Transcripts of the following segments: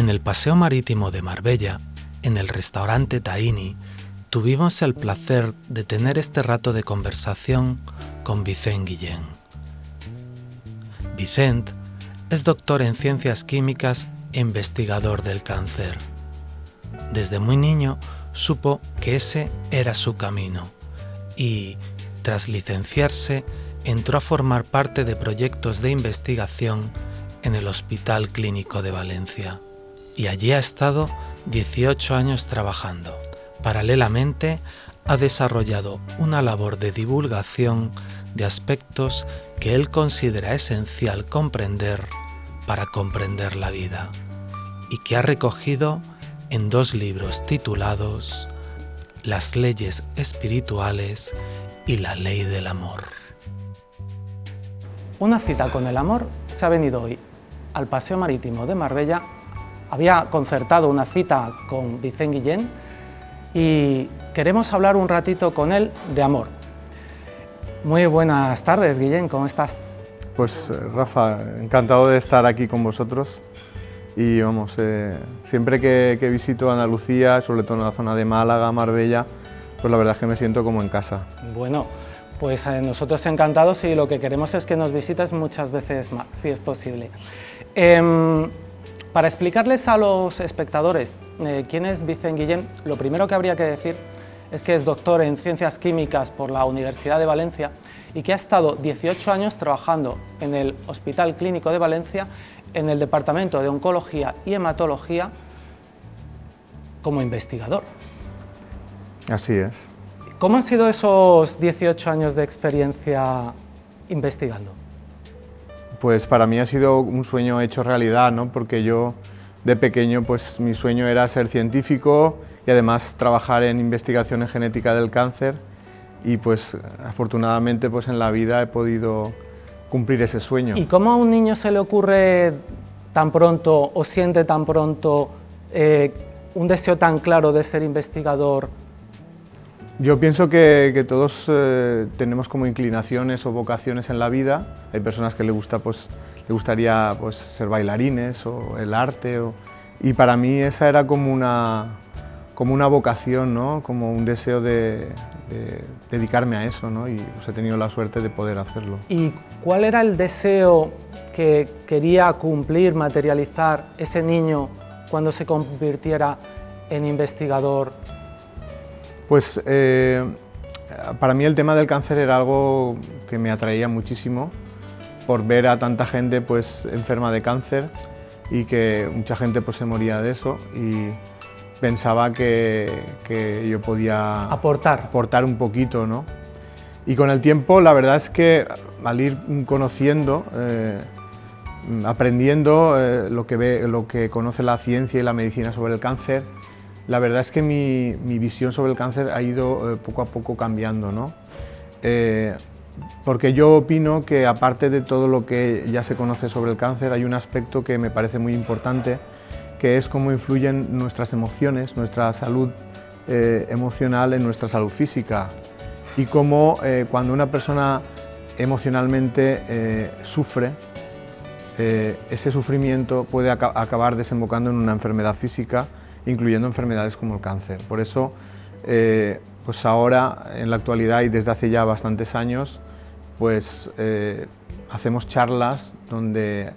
En el paseo marítimo de Marbella, en el restaurante Tahini, tuvimos el placer de tener este rato de conversación con Vicent Guillén. Vicent es doctor en ciencias químicas e investigador del cáncer. Desde muy niño supo que ese era su camino y, tras licenciarse, entró a formar parte de proyectos de investigación en el Hospital Clínico de Valencia. Y allí ha estado 18 años trabajando. Paralelamente, ha desarrollado una labor de divulgación de aspectos que él considera esencial comprender para comprender la vida, y que ha recogido en 2 libros titulados Las leyes espirituales y la ley del amor. Una cita con el amor se ha venido hoy al Paseo Marítimo de Marbella. Había concertado una cita con Vicent Guillén y queremos hablar un ratito con él de amor. Muy buenas tardes, Guillén, ¿cómo estás? Pues Rafa, encantado de estar aquí con vosotros y vamos, siempre que visito Andalucía, sobre todo en la zona de Málaga, Marbella, pues la verdad es que me siento como en casa. Bueno, pues nosotros encantados y lo que queremos es que nos visites muchas veces más, si es posible. Para explicarles a los espectadores quién es Vicent Guillén, lo primero que habría que decir es que es doctor en Ciencias Químicas por la Universidad de Valencia y que ha estado 18 años trabajando en el Hospital Clínico de Valencia en el Departamento de Oncología y Hematología como investigador. Así es. ¿Cómo han sido esos 18 años de experiencia investigando? Pues para mí ha sido un sueño hecho realidad, ¿no? Porque yo de pequeño pues mi sueño era ser científico y además trabajar en investigación en genética del cáncer y pues afortunadamente pues en la vida he podido cumplir ese sueño. ¿Y cómo a un niño se le ocurre tan pronto o siente tan pronto un deseo tan claro de ser investigador? Yo pienso que todos tenemos como inclinaciones o vocaciones en la vida. Hay personas que le gustaría pues, ser bailarines o el arte, y para mí esa era como una vocación, ¿no? Como un deseo de dedicarme a eso, ¿no? Y pues, he tenido la suerte de poder hacerlo. ¿Y cuál era el deseo que quería cumplir, materializar ese niño cuando se convirtiera en investigador? Pues para mí el tema del cáncer era algo que me atraía muchísimo por ver a tanta gente pues enferma de cáncer y que mucha gente pues se moría de eso, y pensaba que yo podía aportar un poquito, ¿no? Y con el tiempo la verdad es que al ir conociendo, aprendiendo lo que conoce la ciencia y la medicina sobre el cáncer, la verdad es que mi visión sobre el cáncer ha ido poco a poco cambiando, ¿no? Porque yo opino que aparte de todo lo que ya se conoce sobre el cáncer, hay un aspecto que me parece muy importante, que es cómo influyen nuestras emociones, nuestra salud emocional en nuestra salud física, y cómo cuando una persona emocionalmente sufre, ese sufrimiento puede acabar desembocando en una enfermedad física, incluyendo enfermedades como el cáncer. Por eso, pues ahora, en la actualidad y desde hace ya bastantes años, pues hacemos charlas donde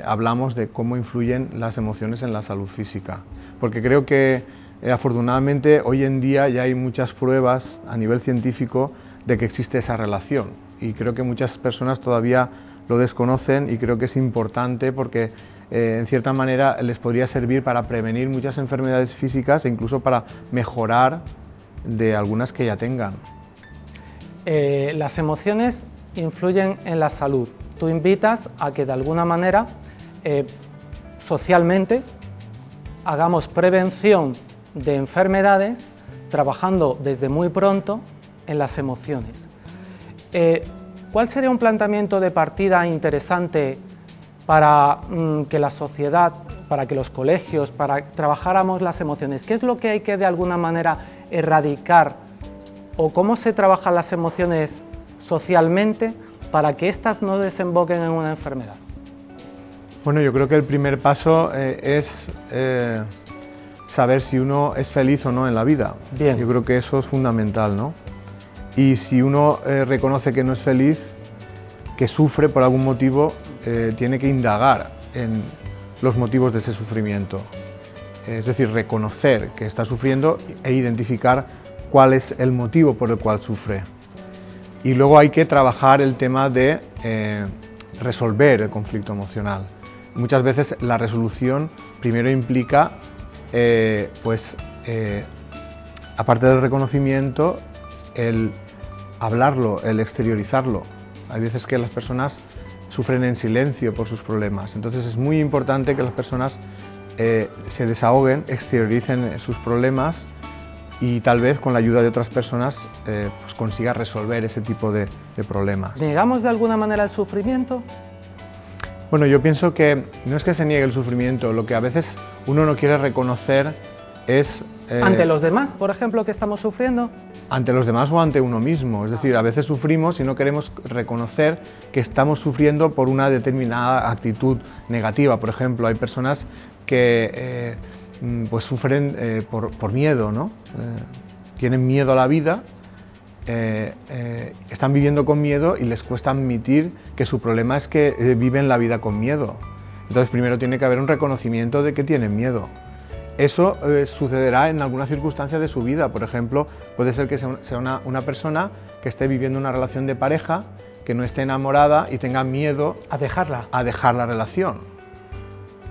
hablamos de cómo influyen las emociones en la salud física. Porque creo que afortunadamente hoy en día ya hay muchas pruebas a nivel científico de que existe esa relación, y creo que muchas personas todavía lo desconocen, y creo que es importante porque en cierta manera les podría servir para prevenir muchas enfermedades físicas e incluso para mejorar de algunas que ya tengan. Las emociones influyen en la salud. Tú invitas a que de alguna manera, socialmente, hagamos prevención de enfermedades trabajando desde muy pronto en las emociones. ¿Cuál sería un planteamiento de partida interesante para que la sociedad, para que los colegios, para que trabajáramos las emociones? ¿Qué es lo que hay que de alguna manera erradicar, o cómo se trabajan las emociones socialmente para que éstas no desemboquen en una enfermedad? Bueno, yo creo que el primer paso es saber si uno es feliz o no en la vida. Bien. Yo creo que eso es fundamental, ¿no? Y si uno reconoce que no es feliz, que sufre por algún motivo, tiene que indagar en los motivos de ese sufrimiento. Es decir, reconocer que está sufriendo e identificar cuál es el motivo por el cual sufre. Y luego hay que trabajar el tema de resolver el conflicto emocional. Muchas veces la resolución primero implica, aparte del reconocimiento, el hablarlo, el exteriorizarlo. Hay veces que las personas sufren en silencio por sus problemas, entonces es muy importante que las personas se desahoguen, exterioricen sus problemas y tal vez con la ayuda de otras personas pues consiga resolver ese tipo de problemas. ¿Negamos de alguna manera el sufrimiento? Bueno, yo pienso que no es que se niegue el sufrimiento, lo que a veces uno no quiere reconocer es... ¿Ante los demás, por ejemplo, que estamos sufriendo? Ante los demás o ante uno mismo, es decir, a veces sufrimos y no queremos reconocer que estamos sufriendo por una determinada actitud negativa. Por ejemplo, hay personas que pues sufren por miedo, ¿no? Tienen miedo a la vida, están viviendo con miedo y les cuesta admitir que su problema es que viven la vida con miedo. Entonces primero tiene que haber un reconocimiento de que tienen miedo. Eso sucederá en alguna circunstancia de su vida. Por ejemplo, puede ser que sea una persona que esté viviendo una relación de pareja, que no esté enamorada y tenga miedo a dejar la relación.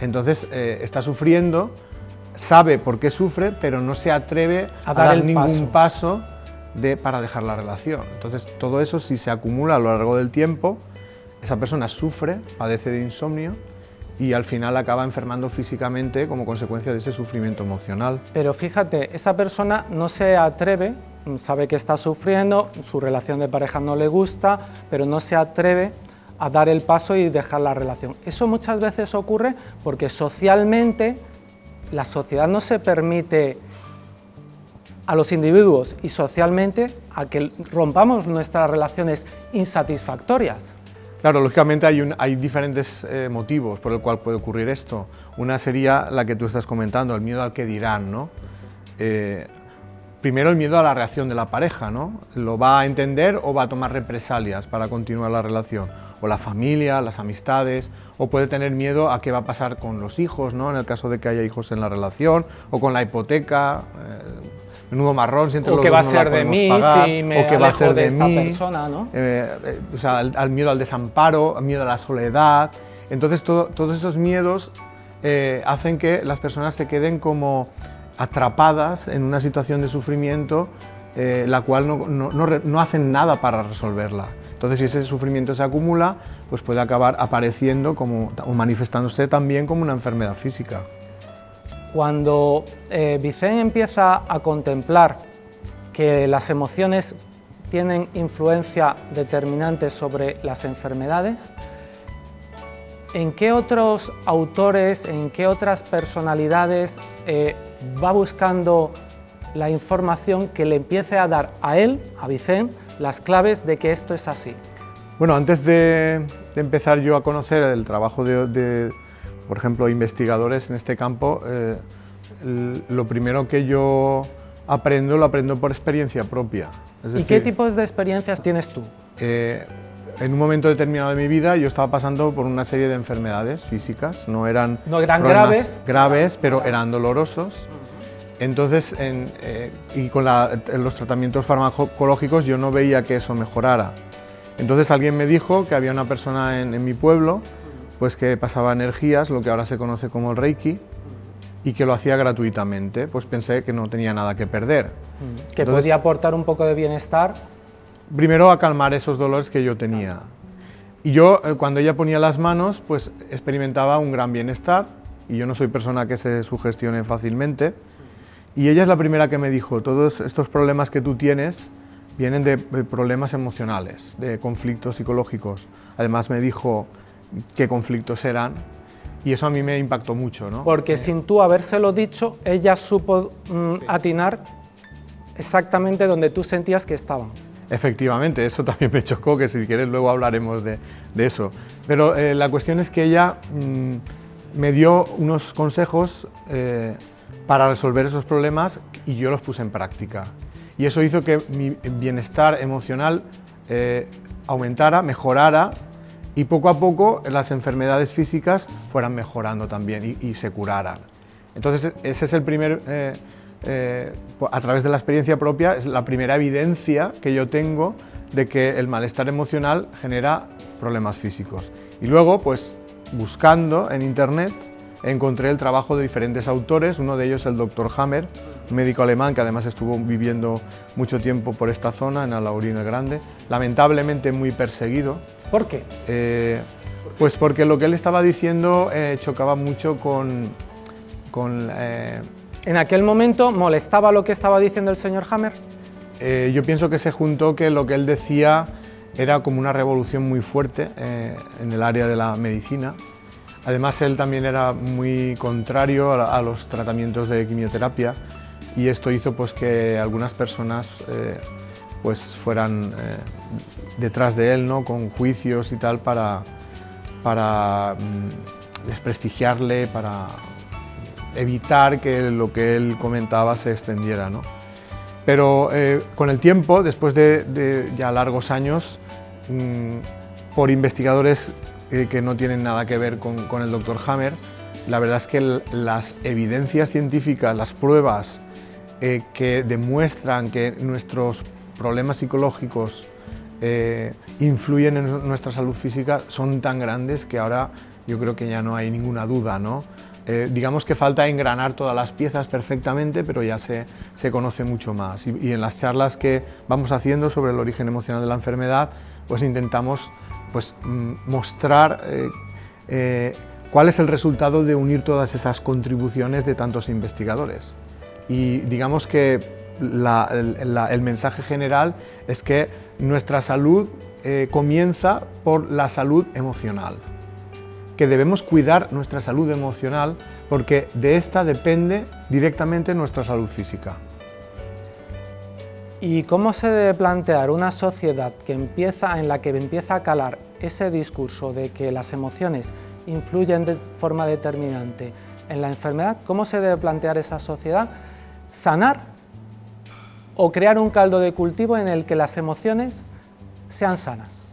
Entonces está sufriendo, sabe por qué sufre, pero no se atreve a dar ningún paso para dejar la relación. Entonces todo eso, si se acumula a lo largo del tiempo, esa persona sufre, padece de insomnio, y al final acaba enfermando físicamente como consecuencia de ese sufrimiento emocional. Pero fíjate, esa persona no se atreve, sabe que está sufriendo, su relación de pareja no le gusta, pero no se atreve a dar el paso y dejar la relación. Eso muchas veces ocurre porque socialmente la sociedad no se permite a los individuos y socialmente a que rompamos nuestras relaciones insatisfactorias. Claro, lógicamente hay diferentes motivos por el cual puede ocurrir esto. Una sería la que tú estás comentando, el miedo al que dirán, ¿no? Primero el miedo a la reacción de la pareja, ¿no? ¿Lo va a entender o va a tomar represalias para continuar la relación? O la familia, las amistades, o puede tener miedo a qué va a pasar con los hijos, ¿no? En el caso de que haya hijos en la relación, o con la hipoteca, menudo marrón, si entre los dos no la podemos pagar, si me alejo de esta persona, ¿no? O sea, al miedo al desamparo, al miedo a la soledad. Entonces todos esos miedos hacen que las personas se queden como atrapadas en una situación de sufrimiento la cual no hacen nada para resolverla. Entonces si ese sufrimiento se acumula, pues puede acabar apareciendo o manifestándose también como una enfermedad física. Cuando Vicent empieza a contemplar que las emociones tienen influencia determinante sobre las enfermedades, ¿en qué otros autores, en qué otras personalidades va buscando la información que le empiece a dar a él, a Vicent, las claves de que esto es así? Bueno, antes de empezar yo a conocer el trabajo de por ejemplo, investigadores en este campo, lo primero que yo lo aprendo por experiencia propia. Es decir, ¿y qué tipos de experiencias tienes tú? En un momento determinado de mi vida yo estaba pasando por una serie de enfermedades físicas, no eran graves, pero eran dolorosos. Entonces, y con los tratamientos farmacológicos yo no veía que eso mejorara. Entonces alguien me dijo que había una persona en mi pueblo pues que pasaba energías, lo que ahora se conoce como el Reiki, y que lo hacía gratuitamente. Pues pensé que no tenía nada que perder. Que podía aportar un poco de bienestar. Primero a calmar esos dolores que yo tenía. Y yo, cuando ella ponía las manos, pues experimentaba un gran bienestar, y yo no soy persona que se sugestione fácilmente. Y ella es la primera que me dijo, todos estos problemas que tú tienes vienen de problemas emocionales, de conflictos psicológicos. Además me dijo qué conflictos eran, y eso a mí me impactó mucho, ¿no? Porque sin tú habérselo dicho, ella supo atinar exactamente donde tú sentías que estaban. Efectivamente, eso también me chocó, que si quieres luego hablaremos de eso. Pero la cuestión es que ella me dio unos consejos para resolver esos problemas y yo los puse en práctica. Y eso hizo que mi bienestar emocional aumentara, mejorara, y poco a poco las enfermedades físicas fueran mejorando también y se curaran. Entonces ese es el primer, a través de la experiencia propia, es la primera evidencia que yo tengo de que el malestar emocional genera problemas físicos. Y luego, pues buscando en internet, encontré el trabajo de diferentes autores, uno de ellos el Dr. Hammer, un médico alemán que además estuvo viviendo mucho tiempo por esta zona, en Alhaurín el Grande, lamentablemente muy perseguido. ¿Por qué? Pues porque lo que él estaba diciendo chocaba mucho con ¿En aquel momento molestaba lo que estaba diciendo el señor Hammer? Yo pienso que se juntó que lo que él decía era como una revolución muy fuerte en el área de la medicina. Además, él también era muy contrario a los tratamientos de quimioterapia, y esto hizo pues que algunas personas pues fueran detrás de él, ¿no?, con juicios y tal para desprestigiarle, para evitar que lo que él comentaba se extendiera, ¿no? Pero con el tiempo, después de ya largos años, por investigadores que no tienen nada que ver con el Dr. Hammer, la verdad es que las evidencias científicas, las pruebas que demuestran que nuestros problemas psicológicos influyen en nuestra salud física son tan grandes que ahora yo creo que ya no hay ninguna duda, ¿no? Digamos que falta engranar todas las piezas perfectamente, pero ya se conoce mucho más. Y en las charlas que vamos haciendo sobre el origen emocional de la enfermedad, pues intentamos pues, mostrar cuál es el resultado de unir todas esas contribuciones de tantos investigadores. Y digamos que el mensaje general es que nuestra salud comienza por la salud emocional, que debemos cuidar nuestra salud emocional porque de esta depende directamente nuestra salud física. ¿Y cómo se debe plantear una sociedad en la que empieza a calar ese discurso de que las emociones influyen de forma determinante en la enfermedad? ¿Cómo se debe plantear esa sociedad? ¿Sanar o crear un caldo de cultivo en el que las emociones sean sanas?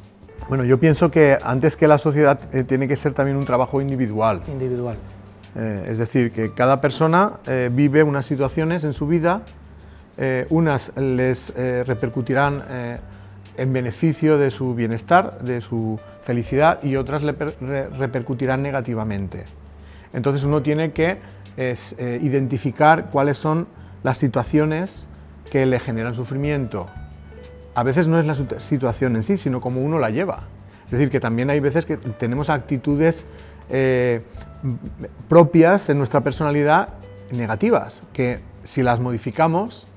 Bueno, yo pienso que antes que la sociedad tiene que ser también un trabajo individual. Individual. Es decir, que cada persona vive unas situaciones en su vida, unas les repercutirán en beneficio de su bienestar, de su felicidad, y otras le repercutirán negativamente. Entonces uno tiene que identificar cuáles son las situaciones que le generan sufrimiento. A veces no es la situación en sí, sino cómo uno la lleva. Es decir, que también hay veces que tenemos actitudes propias en nuestra personalidad negativas, que si las modificamos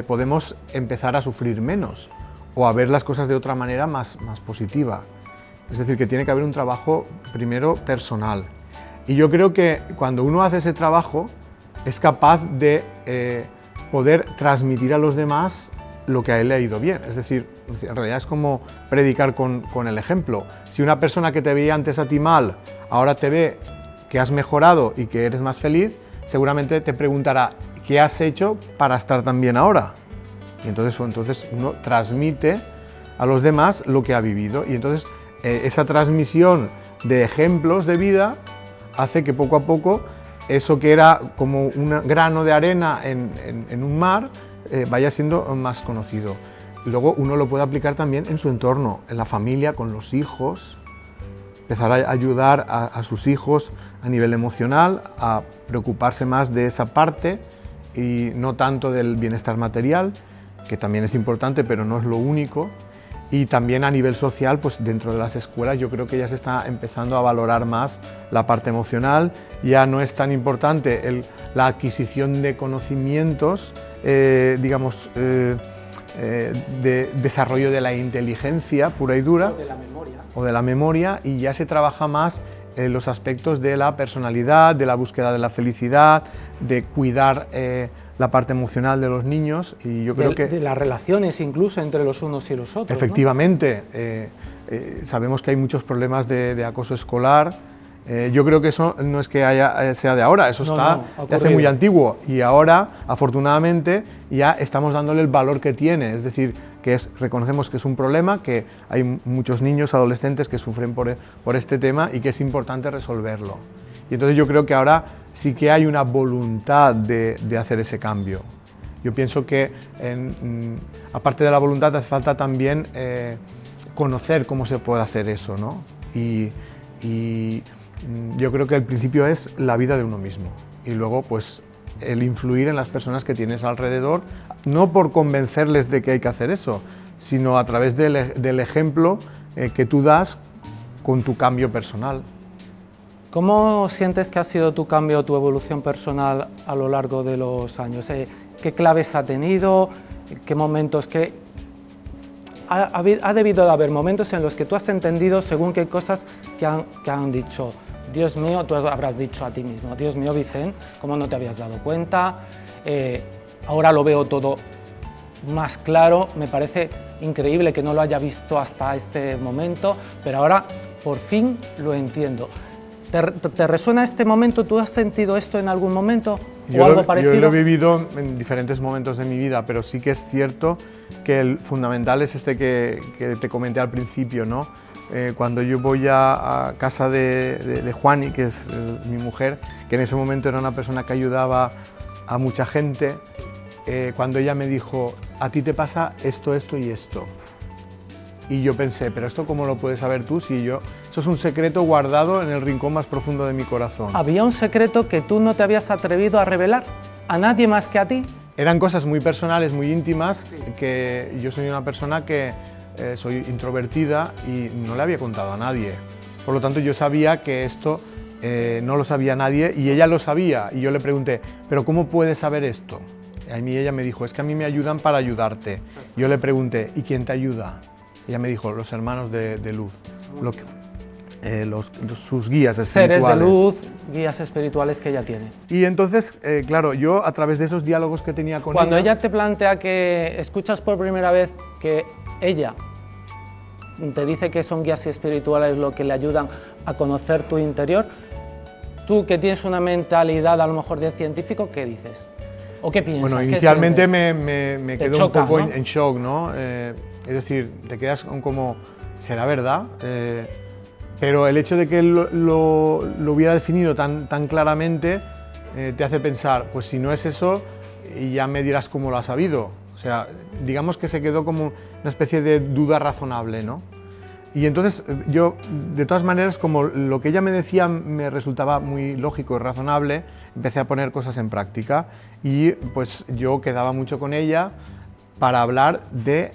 podemos empezar a sufrir menos o a ver las cosas de otra manera más positiva. Es decir, que tiene que haber un trabajo primero personal. Y yo creo que cuando uno hace ese trabajo es capaz de poder transmitir a los demás lo que a él le ha ido bien. Es decir, en realidad es como predicar con el ejemplo. Si una persona que te veía antes a ti mal, ahora te ve que has mejorado y que eres más feliz, seguramente te preguntará ¿qué has hecho para estar tan bien ahora? Y entonces uno transmite a los demás lo que ha vivido, y entonces esa transmisión de ejemplos de vida hace que poco a poco eso que era como un grano de arena en un mar vaya siendo más conocido. Luego uno lo puede aplicar también en su entorno, en la familia, con los hijos, empezar a ayudar a sus hijos a nivel emocional, a preocuparse más de esa parte y no tanto del bienestar material, que también es importante, pero no es lo único. Y también a nivel social, pues dentro de las escuelas yo creo que ya se está empezando a valorar más la parte emocional. Ya no es tan importante la adquisición de conocimientos, digamos, de desarrollo de la inteligencia pura y dura. O de la memoria. O de la memoria, y ya se trabaja más los aspectos de la personalidad, de la búsqueda de la felicidad, de cuidar la parte emocional de los niños, y yo creo que... De las relaciones incluso entre los unos y los otros, efectivamente, ¿no? Sabemos que hay muchos problemas de acoso escolar. Yo creo que eso no es que sea de ahora, eso está de hace muy antiguo, y ahora, afortunadamente, ya estamos dándole el valor que tiene, es decir, que reconocemos que es un problema, que hay muchos niños, adolescentes que sufren por este tema y que es importante resolverlo. Y entonces yo creo que ahora sí que hay una voluntad de hacer ese cambio. Yo pienso que, aparte de la voluntad, hace falta también conocer cómo se puede hacer eso, ¿no? Y yo creo que el principio es la vida de uno mismo, y luego pues el influir en las personas que tienes alrededor, no por convencerles de que hay que hacer eso, sino a través del ejemplo que tú das con tu cambio personal. ¿Cómo sientes que ha sido tu cambio, tu evolución personal a lo largo de los años? ¿Qué claves ha tenido? ¿Qué momentos? Ha debido de haber momentos en los que tú has entendido según qué cosas que han dicho. Dios mío, tú habrás dicho a ti mismo, Dios mío, Vicent, ¿cómo no te habías dado cuenta? Ahora lo veo todo más claro, me parece increíble que no lo haya visto hasta este momento, pero ahora por fin lo entiendo. ¿Te resuena este momento? ¿Tú has sentido esto en algún momento o algo parecido? Yo lo he vivido en diferentes momentos de mi vida, pero sí que es cierto que el fundamental es este que te comenté al principio, ¿no? Cuando yo voy a casa de Juani, que es mi mujer, que en ese momento era una persona que ayudaba a mucha gente, cuando ella me dijo, a ti te pasa esto, esto y esto. Y yo pensé, pero esto ¿cómo lo puedes saber tú? Si eso es un secreto guardado en el rincón más profundo de mi corazón. ¿Había un secreto que tú no te habías atrevido a revelar a nadie más que a ti? Eran cosas muy personales, muy íntimas, que yo soy una persona que soy introvertida y no le había contado a nadie. Por lo tanto, yo sabía que esto no lo sabía nadie y ella lo sabía. Y yo le pregunté, ¿pero cómo puedes saber esto? Y a mí ella me dijo, es que a mí me ayudan para ayudarte. Yo le pregunté, ¿y quién te ayuda? Ella me dijo, los hermanos de luz, sus guías espirituales. Seres de luz, guías espirituales que ella tiene. Y entonces, claro, yo a través de esos diálogos que tenía con Cuando ella te plantea que escuchas por primera vez que ella te dice que son guías espirituales lo que le ayudan a conocer tu interior, tú que tienes una mentalidad a lo mejor de científico, ¿qué dices? ¿O qué piensas? Bueno, inicialmente me quedo un poco en shock, ¿no? Es decir, te quedas como, ¿será verdad? Pero el hecho de que él lo hubiera definido tan claramente te hace pensar, pues si no es eso, ya me dirás cómo lo has sabido. O sea, digamos que se quedó como una especie de duda razonable, ¿no? Y entonces yo, de todas maneras, como lo que ella me decía me resultaba muy lógico y razonable, empecé a poner cosas en práctica y pues yo quedaba mucho con ella para hablar de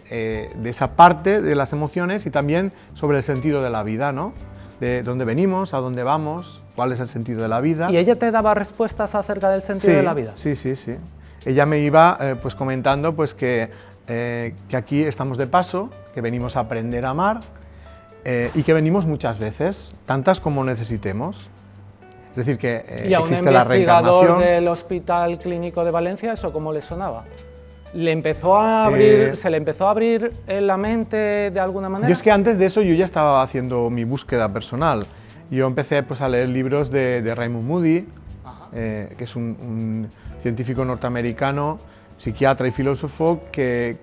esa parte de las emociones y también sobre el sentido de la vida, ¿no? De dónde venimos, a dónde vamos, cuál es el sentido de la vida. ¿Y ella te daba respuestas acerca del sentido de la vida? Sí. Ella me iba pues comentando pues que aquí estamos de paso, que venimos a aprender a amar y que venimos muchas veces, tantas como necesitemos. Es decir, que ¿Y a un existe la reencarnación. investigador del Hospital Clínico de Valencia eso cómo le sonaba? ¿Le empezó a abrir, ¿Se le empezó a abrir la mente de alguna manera? Yo es que antes de eso yo ya estaba haciendo mi búsqueda personal. Yo empecé pues, a leer libros de Raymond Moody, que es un científico norteamericano, psiquiatra y filósofo que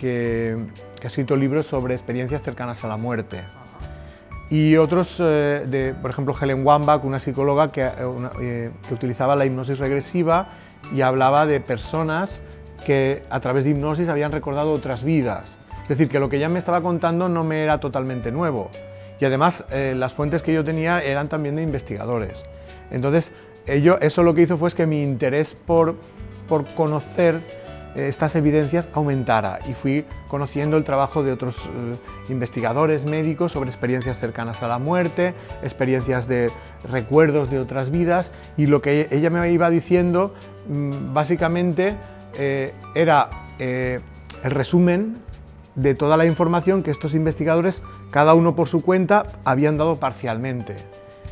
ha escrito libros sobre experiencias cercanas a la muerte. Y otros, por ejemplo, Helen Wambach, una psicóloga que utilizaba la hipnosis regresiva y hablaba de personas que a través de hipnosis habían recordado otras vidas. Es decir, que lo que ella me estaba contando no me era totalmente nuevo. Y además, las fuentes que yo tenía eran también de investigadores. Entonces, eso lo que hizo fue que mi interés por conocer estas evidencias aumentara y fui conociendo el trabajo de otros investigadores médicos sobre experiencias cercanas a la muerte, experiencias de recuerdos de otras vidas, y lo que ella me iba diciendo básicamente era el resumen de toda la información que estos investigadores, cada uno por su cuenta, habían dado parcialmente.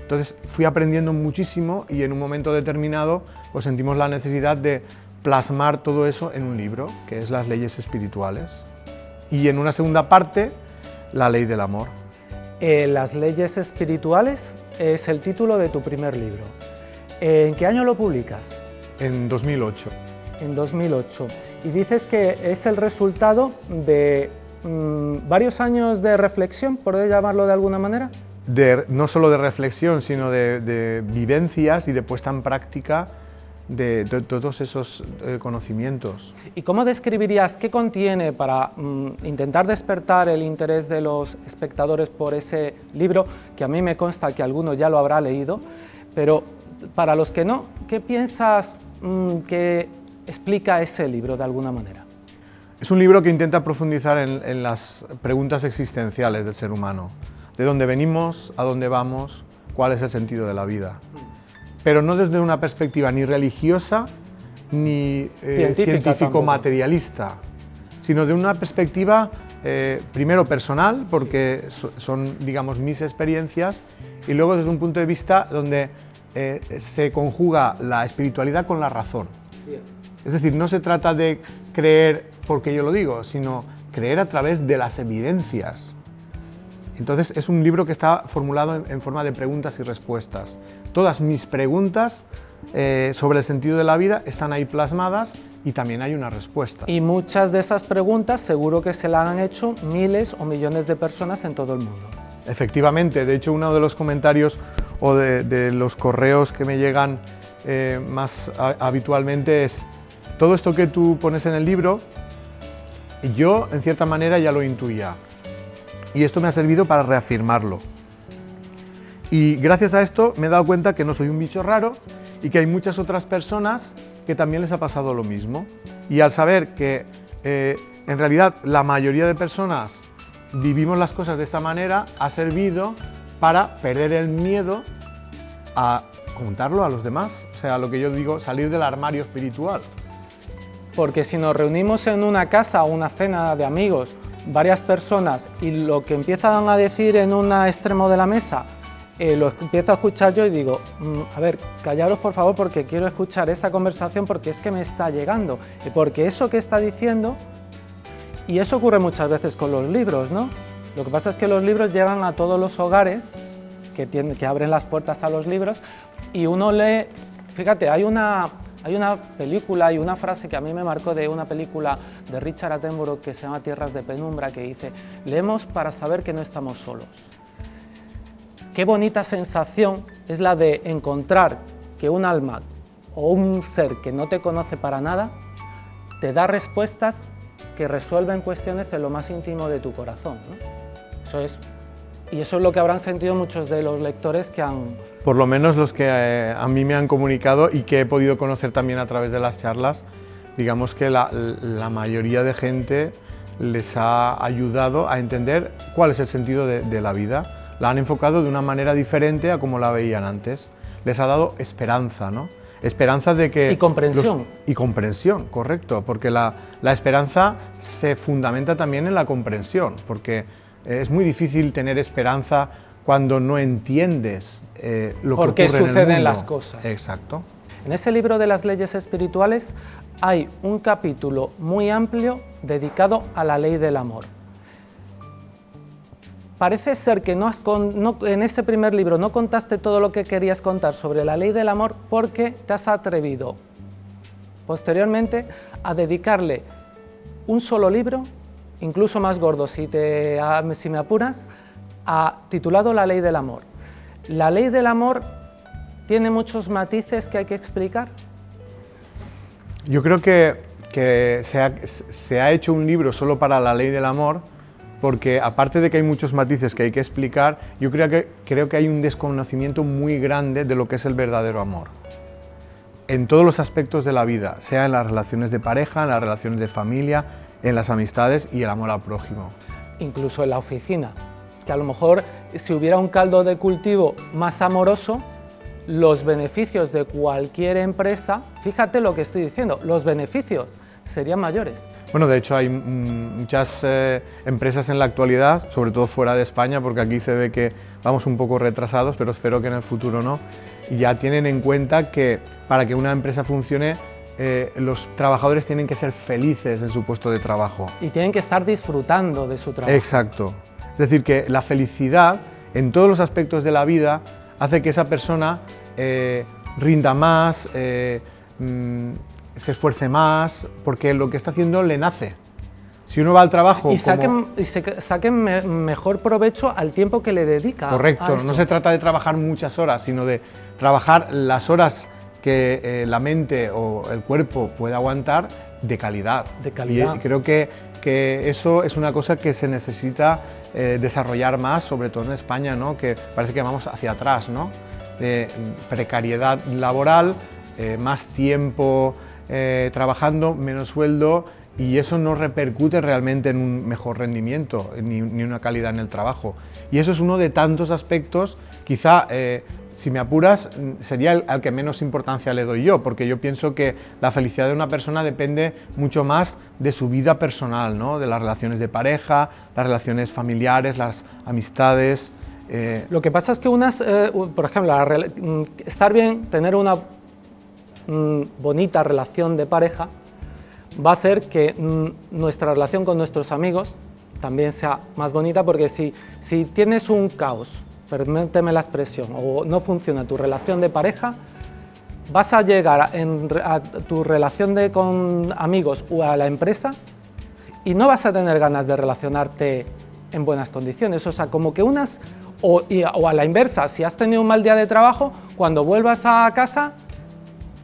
Entonces fui aprendiendo muchísimo y en un momento determinado pues sentimos la necesidad de plasmar todo eso en un libro, que es Las leyes espirituales. Y en una segunda parte, La ley del amor. Las leyes espirituales es el título de tu primer libro. ¿En qué año lo publicas? En 2008. En 2008. Y dices que es el resultado de varios años de reflexión, ¿por llamarlo de alguna manera? No solo de reflexión, sino de vivencias y de puesta en práctica de todos esos conocimientos. ¿Y cómo describirías qué contiene para intentar despertar el interés de los espectadores por ese libro, que a mí me consta que alguno ya lo habrá leído, pero para los que no, ¿qué piensas que explica ese libro de alguna manera? Es un libro que intenta profundizar en las preguntas existenciales del ser humano. ¿De dónde venimos? ¿A dónde vamos? ¿Cuál es el sentido de la vida? Pero no desde una perspectiva ni religiosa ni científico-materialista, sino de una perspectiva primero personal, porque son, digamos, mis experiencias, y luego desde un punto de vista donde se conjuga la espiritualidad con la razón. Es decir, no se trata de creer porque yo lo digo, sino creer a través de las evidencias. Entonces es un libro que está formulado en forma de preguntas y respuestas. Todas mis preguntas sobre el sentido de la vida están ahí plasmadas y también hay una respuesta. Y muchas de esas preguntas seguro que se las han hecho miles o millones de personas en todo el mundo. Efectivamente, de hecho uno de los comentarios o de los correos que me llegan más habitualmente es: todo esto que tú pones en el libro, yo en cierta manera ya lo intuía. Y esto me ha servido para reafirmarlo. Y gracias a esto me he dado cuenta que no soy un bicho raro y que hay muchas otras personas que también les ha pasado lo mismo. Y al saber que en realidad la mayoría de personas vivimos las cosas de esta manera, ha servido para perder el miedo a contarlo a los demás. O sea, lo que yo digo, salir del armario espiritual. Porque si nos reunimos en una casa o una cena de amigos, varias personas, y lo que empiezan a decir en un extremo de la mesa, lo empiezo a escuchar yo y digo, a ver, callaros por favor porque quiero escuchar esa conversación porque es que me está llegando, porque eso que está diciendo, y eso ocurre muchas veces con los libros, ¿no? Lo que pasa es que los libros llegan a todos los hogares, que abren las puertas a los libros, y uno lee, fíjate, hay una película y una frase que a mí me marcó de una película de Richard Attenborough que se llama Tierras de Penumbra, que dice: leemos para saber que no estamos solos. Qué bonita sensación es la de encontrar que un alma o un ser que no te conoce para nada te da respuestas que resuelven cuestiones en lo más íntimo de tu corazón, ¿no? Y eso es lo que habrán sentido muchos de los lectores que han... Por lo menos los que a mí me han comunicado y que he podido conocer también a través de las charlas, digamos que la mayoría de gente les ha ayudado a entender cuál es el sentido de la vida. La han enfocado de una manera diferente a como la veían antes. Les ha dado esperanza, ¿no? Esperanza de que... Y comprensión. Y comprensión, correcto, porque la esperanza se fundamenta también en la comprensión, porque es muy difícil tener esperanza cuando no entiendes lo que ocurre en el mundo. Porque suceden las cosas. Exacto. En ese libro de las leyes espirituales hay un capítulo muy amplio dedicado a la ley del amor. Parece ser que en este primer libro no contaste todo lo que querías contar sobre la ley del amor porque te has atrevido posteriormente a dedicarle un solo libro, incluso más gordo si me apuras, titulado La ley del amor. La ley del amor tiene muchos matices que hay que explicar. Yo creo que se ha hecho un libro solo para la ley del amor, porque aparte de que hay muchos matices que hay que explicar, yo creo que hay un desconocimiento muy grande de lo que es el verdadero amor. En todos los aspectos de la vida, sea en las relaciones de pareja, en las relaciones de familia, en las amistades y el amor al prójimo. Incluso en la oficina, que a lo mejor si hubiera un caldo de cultivo más amoroso, los beneficios de cualquier empresa, fíjate lo que estoy diciendo, los beneficios serían mayores. Bueno, de hecho hay muchas empresas en la actualidad, sobre todo fuera de España, porque aquí se ve que vamos un poco retrasados, pero espero que en el futuro no, y ya tienen en cuenta que para que una empresa funcione, los trabajadores tienen que ser felices en su puesto de trabajo. Y tienen que estar disfrutando de su trabajo. Exacto. Es decir, que la felicidad en todos los aspectos de la vida hace que esa persona rinda más, se esfuerce más, porque lo que está haciendo le nace. Si uno va al trabajo... Y saquen mejor provecho al tiempo que le dedica. Correcto, no se trata de trabajar muchas horas, sino de trabajar las horas que la mente o el cuerpo puede aguantar de calidad. De calidad. Y creo que eso es una cosa que se necesita desarrollar más, sobre todo en España, ¿no? Que parece que vamos hacia atrás, ¿no? De precariedad laboral, más tiempo trabajando, menos sueldo, y eso no repercute realmente en un mejor rendimiento ni una calidad en el trabajo. Y eso es uno de tantos aspectos, quizá, si me apuras, sería al que menos importancia le doy yo, porque yo pienso que la felicidad de una persona depende mucho más de su vida personal, ¿no? De las relaciones de pareja, las relaciones familiares, las amistades. Lo que pasa es que por ejemplo, estar bien, tener una bonita relación de pareja, va a hacer que nuestra relación con nuestros amigos también sea más bonita, porque si tienes un caos, permíteme la expresión, o no funciona tu relación de pareja, vas a llegar a tu relación con amigos o a la empresa y no vas a tener ganas de relacionarte en buenas condiciones. O sea, como que o a la inversa, si has tenido un mal día de trabajo, cuando vuelvas a casa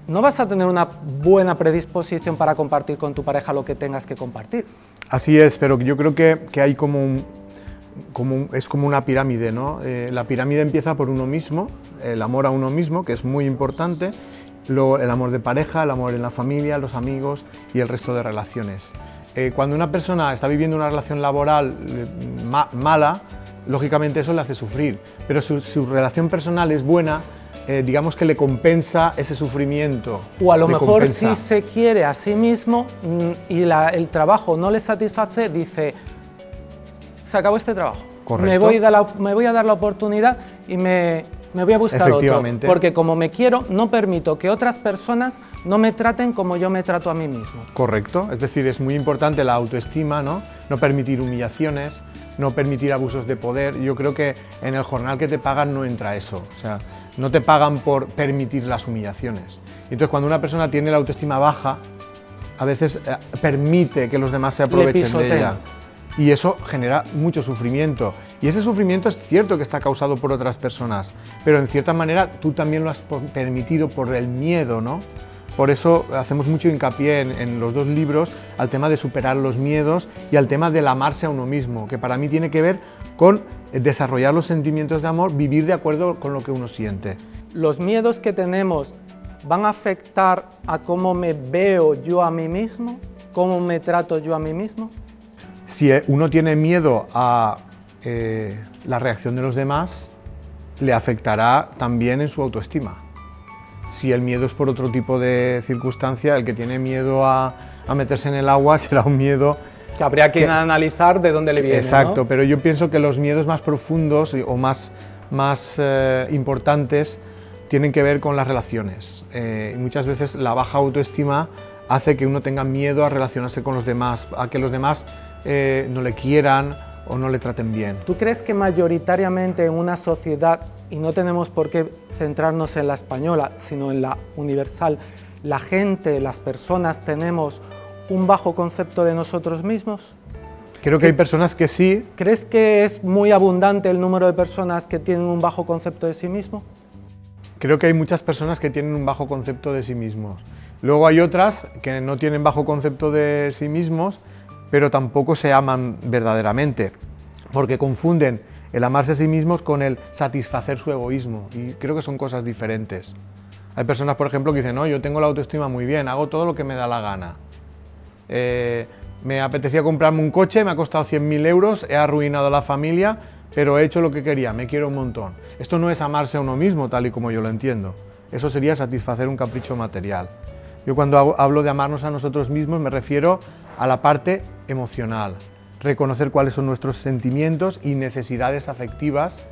no vas a tener una buena predisposición para compartir con tu pareja lo que tengas que compartir. Así es, pero yo creo que hay es como una pirámide, ¿no? La pirámide empieza por uno mismo, el amor a uno mismo, que es muy importante, luego el amor de pareja, el amor en la familia, los amigos y el resto de relaciones. Cuando una persona está viviendo una relación laboral mala, lógicamente eso le hace sufrir, pero su relación personal es buena, digamos que le compensa ese sufrimiento. O a lo mejor si se quiere a sí mismo y el trabajo no le satisface, dice: se acabó este trabajo. Correcto. Me voy a dar la oportunidad y me voy a buscar otro. Porque como me quiero, no permito que otras personas no me traten como yo me trato a mí mismo. Correcto, es decir, es muy importante la autoestima, ¿no? No permitir humillaciones, no permitir abusos de poder. Yo creo que en el jornal que te pagan no entra eso, o sea, no te pagan por permitir las humillaciones. Entonces, cuando una persona tiene la autoestima baja, a veces permite que los demás se aprovechen de ella. Y eso genera mucho sufrimiento. Y ese sufrimiento es cierto que está causado por otras personas, pero en cierta manera tú también lo has permitido por el miedo, ¿no? Por eso hacemos mucho hincapié en los dos libros al tema de superar los miedos y al tema del amarse a uno mismo, que para mí tiene que ver con desarrollar los sentimientos de amor, vivir de acuerdo con lo que uno siente. Los miedos que tenemos van a afectar a cómo me veo yo a mí mismo, cómo me trato yo a mí mismo. Si uno tiene miedo a la reacción de los demás, le afectará también en su autoestima. Si el miedo es por otro tipo de circunstancia, el que tiene miedo a meterse en el agua será un miedo que habría que analizar de dónde le viene. Exacto, ¿no? Pero yo pienso que los miedos más profundos o más importantes tienen que ver con las relaciones. Y muchas veces la baja autoestima hace que uno tenga miedo a relacionarse con los demás, a que los demás no le quieran o no le traten bien. ¿Tú crees que mayoritariamente en una sociedad, y no tenemos por qué centrarnos en la española, sino en la universal, la gente, las personas tenemos un bajo concepto de nosotros mismos? Creo que hay personas que sí. ¿Crees que es muy abundante el número de personas que tienen un bajo concepto de sí mismo? Creo que hay muchas personas que tienen un bajo concepto de sí mismos. Luego hay otras que no tienen bajo concepto de sí mismos, pero tampoco se aman verdaderamente, porque confunden el amarse a sí mismos con el satisfacer su egoísmo, y creo que son cosas diferentes. Hay personas, por ejemplo, que dicen: no, yo tengo la autoestima muy bien, hago todo lo que me da la gana. Me apetecía comprarme un coche, me ha costado 100.000 euros, he arruinado a la familia, pero he hecho lo que quería, me quiero un montón. Esto no es amarse a uno mismo, tal y como yo lo entiendo. Eso sería satisfacer un capricho material. Yo cuando hablo de amarnos a nosotros mismos me refiero a la parte emocional, reconocer cuáles son nuestros sentimientos y necesidades afectivas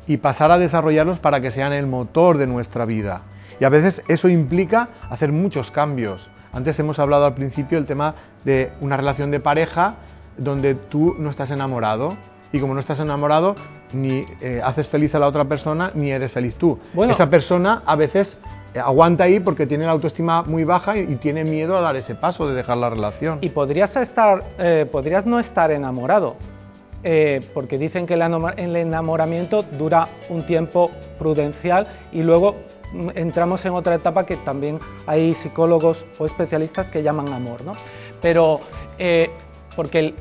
y pasar a desarrollarlos para que sean el motor de nuestra vida. Y a veces eso implica hacer muchos cambios. Antes hemos hablado al principio del tema de una relación de pareja donde tú no estás enamorado y como no estás enamorado ni haces feliz a la otra persona ni eres feliz tú. Bueno, esa persona a veces aguanta ahí porque tiene la autoestima muy baja y tiene miedo a dar ese paso de dejar la relación. Y podrías no estar enamorado, porque dicen que el enamoramiento dura un tiempo prudencial y luego entramos en otra etapa que también hay psicólogos o especialistas que llaman amor, ¿no? Pero porque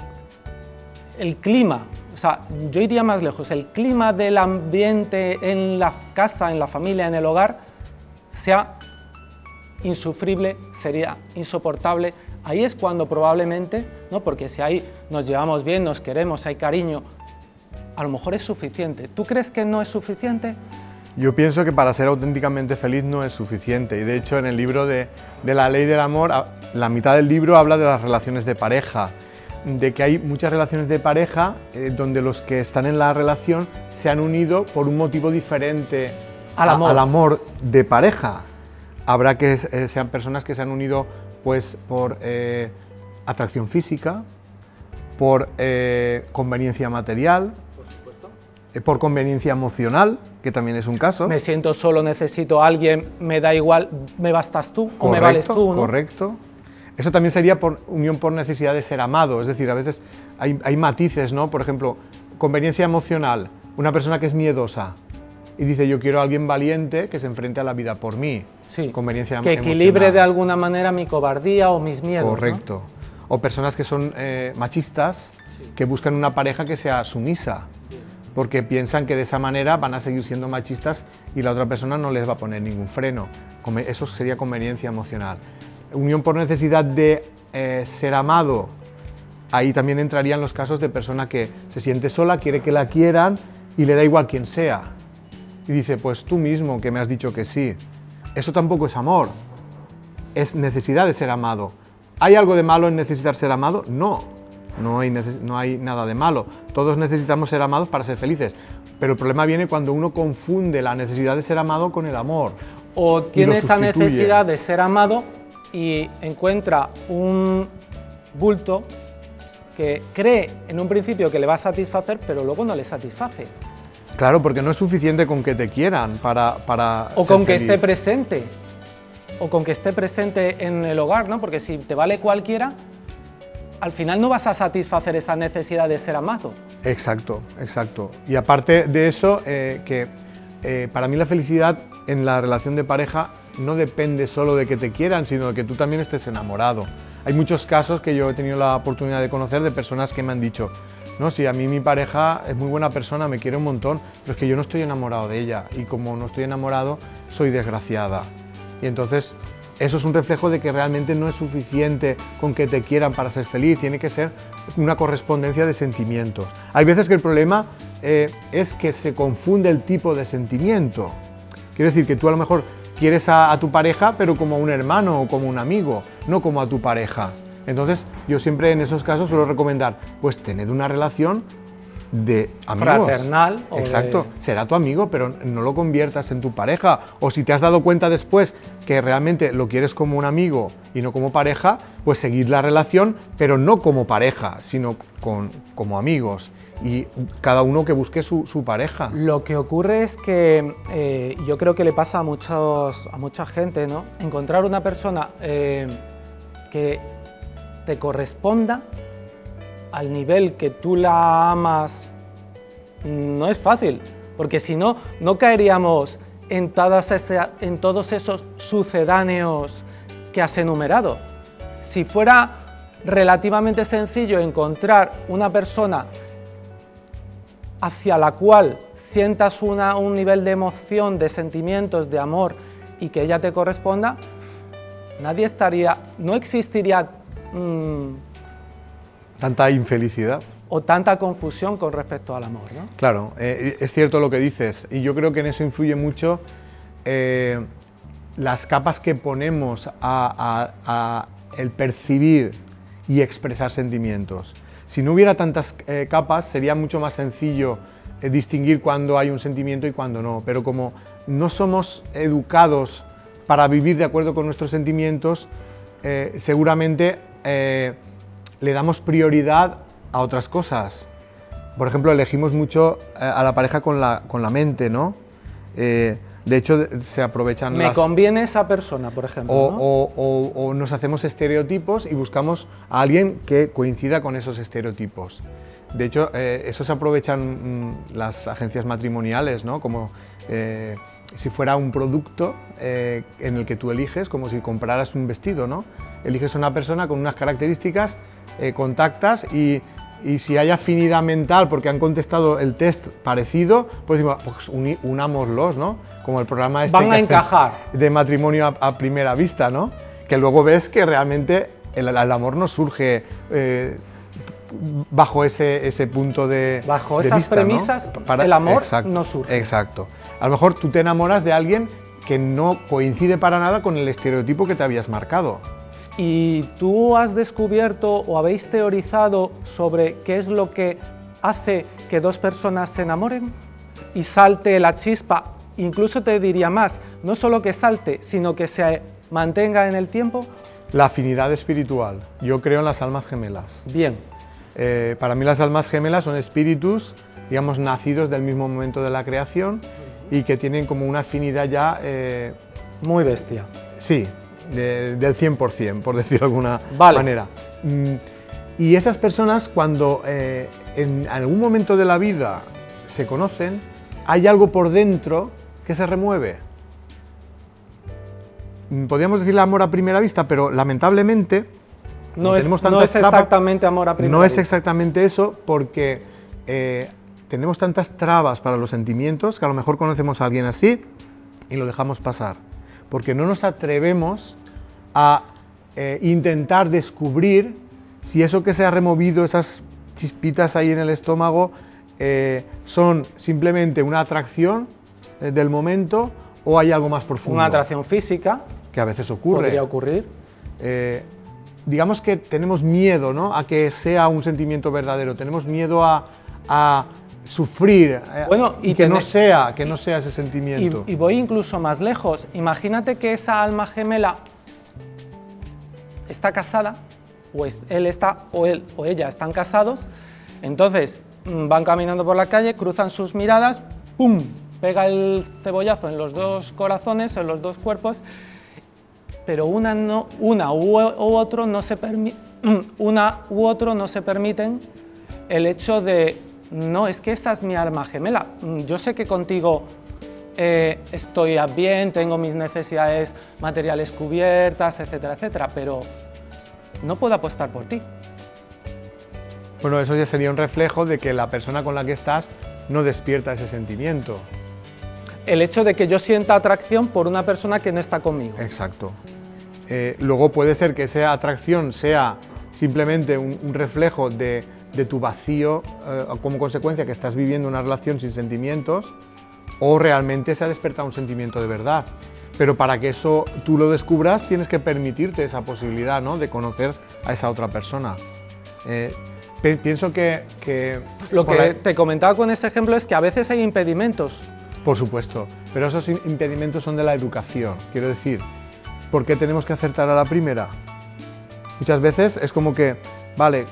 el clima, o sea, yo iría más lejos, el clima del ambiente en la casa, en la familia, en el hogar, sea insufrible, sería insoportable. Ahí es cuando probablemente, ¿no? Porque si ahí nos llevamos bien, nos queremos, hay cariño, a lo mejor es suficiente. ¿Tú crees que no es suficiente? Yo pienso que para ser auténticamente feliz no es suficiente y de hecho en el libro de la ley del amor, la mitad del libro habla de las relaciones de pareja, de que hay muchas relaciones de pareja donde los que están en la relación se han unido por un motivo diferente al amor de pareja. Habrá que sean personas que se han unido pues por atracción física, por conveniencia material, por conveniencia emocional, que también es un caso. Me siento solo, necesito a alguien, me da igual, me bastas tú, correcto, o me vales tú, ¿no? Correcto. Eso también sería por unión por necesidad de ser amado, es decir, a veces hay matices, ¿no? Por ejemplo, conveniencia emocional, una persona que es miedosa y dice yo quiero a alguien valiente que se enfrente a la vida por mí. Sí, conveniencia que equilibre emocional de alguna manera mi cobardía o mis miedos. Correcto. ¿No? O personas que son machistas, sí, que buscan una pareja que sea sumisa, porque piensan que de esa manera van a seguir siendo machistas y la otra persona no les va a poner ningún freno. Eso sería conveniencia emocional. Unión por necesidad de ser amado, ahí también entrarían los casos de persona que se siente sola, quiere que la quieran y le da igual quién sea. Y dice, pues tú mismo que me has dicho que sí. Eso tampoco es amor, es necesidad de ser amado. ¿Hay algo de malo en necesitar ser amado? No, no hay nada de malo. Todos necesitamos ser amados para ser felices. Pero el problema viene cuando uno confunde la necesidad de ser amado con el amor. O tiene esa necesidad de ser amado y encuentra un bulto que cree en un principio que le va a satisfacer, pero luego no le satisface. Claro, porque no es suficiente con que te quieran para o ser con que feliz. esté presente, o con que esté presente en el hogar, ¿no? Porque si te vale cualquiera, al final no vas a satisfacer esa necesidad de ser amado. Exacto, exacto. Y aparte de eso, para mí la felicidad en la relación de pareja no depende solo de que te quieran, sino de que tú también estés enamorado. Hay muchos casos que yo he tenido la oportunidad de conocer de personas que me han dicho no, sí, a mí mi pareja es muy buena persona, me quiere un montón, pero es que yo no estoy enamorado de ella y como no estoy enamorado, soy desgraciada. Y entonces eso es un reflejo de que realmente no es suficiente con que te quieran para ser feliz, tiene que ser una correspondencia de sentimientos. Hay veces que el problema es que se confunde el tipo de sentimiento. Quiero decir que tú a lo mejor quieres a tu pareja, pero como a un hermano o como un amigo, no como a tu pareja. Entonces, yo siempre en esos casos suelo recomendar, pues tened una relación de amigos. Fraternal. Exacto, será tu amigo, pero no lo conviertas en tu pareja. O si te has dado cuenta después que realmente lo quieres como un amigo y no como pareja, pues seguid la relación, pero no como pareja, sino como amigos. Y cada uno que busque su pareja. Lo que ocurre es que yo creo que le pasa a mucha gente, ¿no? Encontrar una persona que te corresponda al nivel que tú la amas no es fácil, porque si no, no caeríamos en todos esos sucedáneos que has enumerado. Si fuera relativamente sencillo encontrar una persona hacia la cual sientas un nivel de emoción, de sentimientos, de amor y que ella te corresponda, no existiría tanta infelicidad o tanta confusión con respecto al amor, ¿no? Claro, es cierto lo que dices y yo creo que en eso influye mucho las capas que ponemos a el percibir y expresar sentimientos. Si no hubiera tantas capas, sería mucho más sencillo distinguir cuándo hay un sentimiento y cuándo no, pero como no somos educados para vivir de acuerdo con nuestros sentimientos, seguramente le damos prioridad a otras cosas. Por ejemplo, elegimos mucho a la pareja con la mente, ¿no? De hecho, se aprovechan Me conviene esa persona, por ejemplo, ¿no? o nos hacemos estereotipos y buscamos a alguien que coincida con esos estereotipos. De hecho, eso se aprovechan las agencias matrimoniales, ¿no? Como si fuera un producto en el que tú eliges, como si compraras un vestido, ¿no? Eliges una persona con unas características, contactas y si hay afinidad mental porque han contestado el test parecido, pues decimos, pues unámoslos, ¿no? Como el programa este van a encajar de matrimonio a primera vista, ¿no? Que luego ves que realmente el amor no surge bajo ese punto de bajo de esas vista, premisas, ¿no? el amor exacto, no surge. Exacto. A lo mejor tú te enamoras de alguien que no coincide para nada con el estereotipo que te habías marcado. ¿Y tú has descubierto o habéis teorizado sobre qué es lo que hace que dos personas se enamoren y salte la chispa? Incluso te diría más, no solo que salte, sino que se mantenga en el tiempo. La afinidad espiritual. Yo creo en las almas gemelas. Bien. Para mí las almas gemelas son espíritus, digamos, nacidos del mismo momento de la creación y que tienen como una afinidad ya... Muy bestia. Sí, del 100%, por decirlo de alguna Vale. manera. Y esas personas, cuando en algún momento de la vida se conocen, hay algo por dentro que se remueve. Podríamos decir amor a primera vista, pero lamentablemente No es trabas, exactamente amor a primera vista. No es vista. exactamente eso, porque tenemos tantas trabas para los sentimientos que a lo mejor conocemos a alguien así y lo dejamos pasar. Porque no nos atrevemos a intentar descubrir si eso que se ha removido, esas chispitas ahí en el estómago, son simplemente una atracción del momento o hay algo más profundo. Una atracción física. Que a veces ocurre. Podría ocurrir. Digamos que tenemos miedo, ¿no?, a que sea un sentimiento verdadero, tenemos miedo a sufrir, Bueno, y que no sea ese sentimiento. Y voy incluso más lejos. Imagínate que esa alma gemela está casada, o él o ella están casados, entonces van caminando por la calle, cruzan sus miradas, ¡pum!, pega el cebollazo en los dos corazones, en los dos cuerpos, pero una u otro no se permiten el hecho de, no, es que esa es mi alma gemela, yo sé que contigo estoy bien, tengo mis necesidades materiales cubiertas, etcétera, etcétera, pero no puedo apostar por ti. Bueno, eso ya sería un reflejo de que la persona con la que estás no despierta ese sentimiento. El hecho de que yo sienta atracción por una persona que no está conmigo. Exacto. Luego puede ser que esa atracción sea simplemente un reflejo de tu vacío, como consecuencia que estás viviendo una relación sin sentimientos, o realmente se ha despertado un sentimiento de verdad. Pero para que eso tú lo descubras, tienes que permitirte esa posibilidad, ¿no?, de conocer a esa otra persona. Pienso que Lo que te comentaba con este ejemplo es que a veces hay impedimentos. Por supuesto, pero esos impedimentos son de la educación. Quiero decir, ¿por qué tenemos que acertar a la primera? Muchas veces es como que, vale,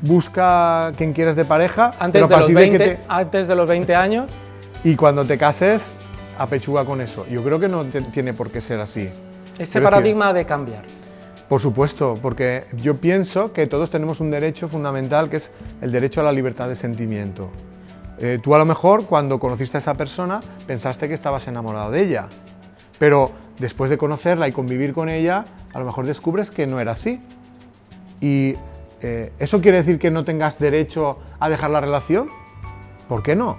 busca quien quieras de pareja, Antes de los 20 años. Y cuando te cases, apechuga con eso. Yo creo que no tiene por qué ser así. Ese paradigma ha de cambiar. Por supuesto, porque yo pienso que todos tenemos un derecho fundamental, que es el derecho a la libertad de sentimiento. Tú a lo mejor cuando conociste a esa persona pensaste que estabas enamorado de ella, pero después de conocerla y convivir con ella, a lo mejor descubres que no era así. Y ¿eso quiere decir que no tengas derecho a dejar la relación? ¿Por qué no?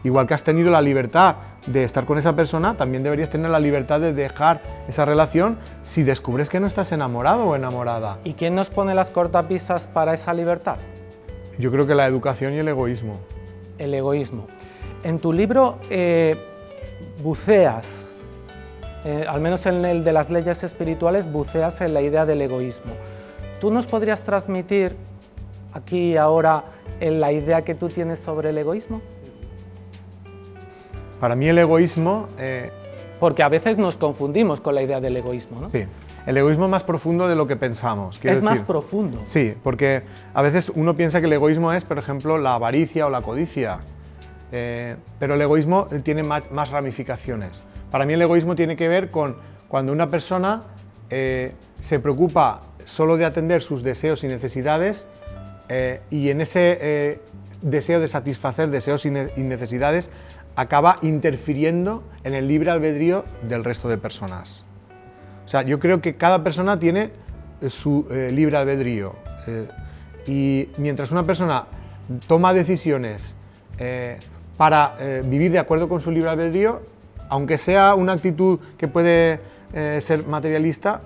Igual que has tenido la libertad de estar con esa persona, también deberías tener la libertad de dejar esa relación si descubres que no estás enamorado o enamorada. ¿Y quién nos pone las cortapisas para esa libertad? Yo creo que la educación y el egoísmo. El egoísmo. En tu libro buceas al menos en el de las leyes espirituales, buceas en la idea del egoísmo. ¿Tú nos podrías transmitir aquí y ahora en la idea que tú tienes sobre el egoísmo? Para mí el egoísmo... Porque a veces nos confundimos con la idea del egoísmo, ¿no? Sí, el egoísmo es más profundo de lo que pensamos. Es más profundo. Sí, porque a veces uno piensa que el egoísmo es, por ejemplo, la avaricia o la codicia, pero el egoísmo tiene más ramificaciones. Para mí el egoísmo tiene que ver con cuando una persona se preocupa solo de atender sus deseos y necesidades y en ese deseo de satisfacer deseos y necesidades acaba interfiriendo en el libre albedrío del resto de personas. O sea, yo creo que cada persona tiene su libre albedrío y mientras una persona toma decisiones para vivir de acuerdo con su libre albedrío, aunque sea una actitud que puede ser materialista,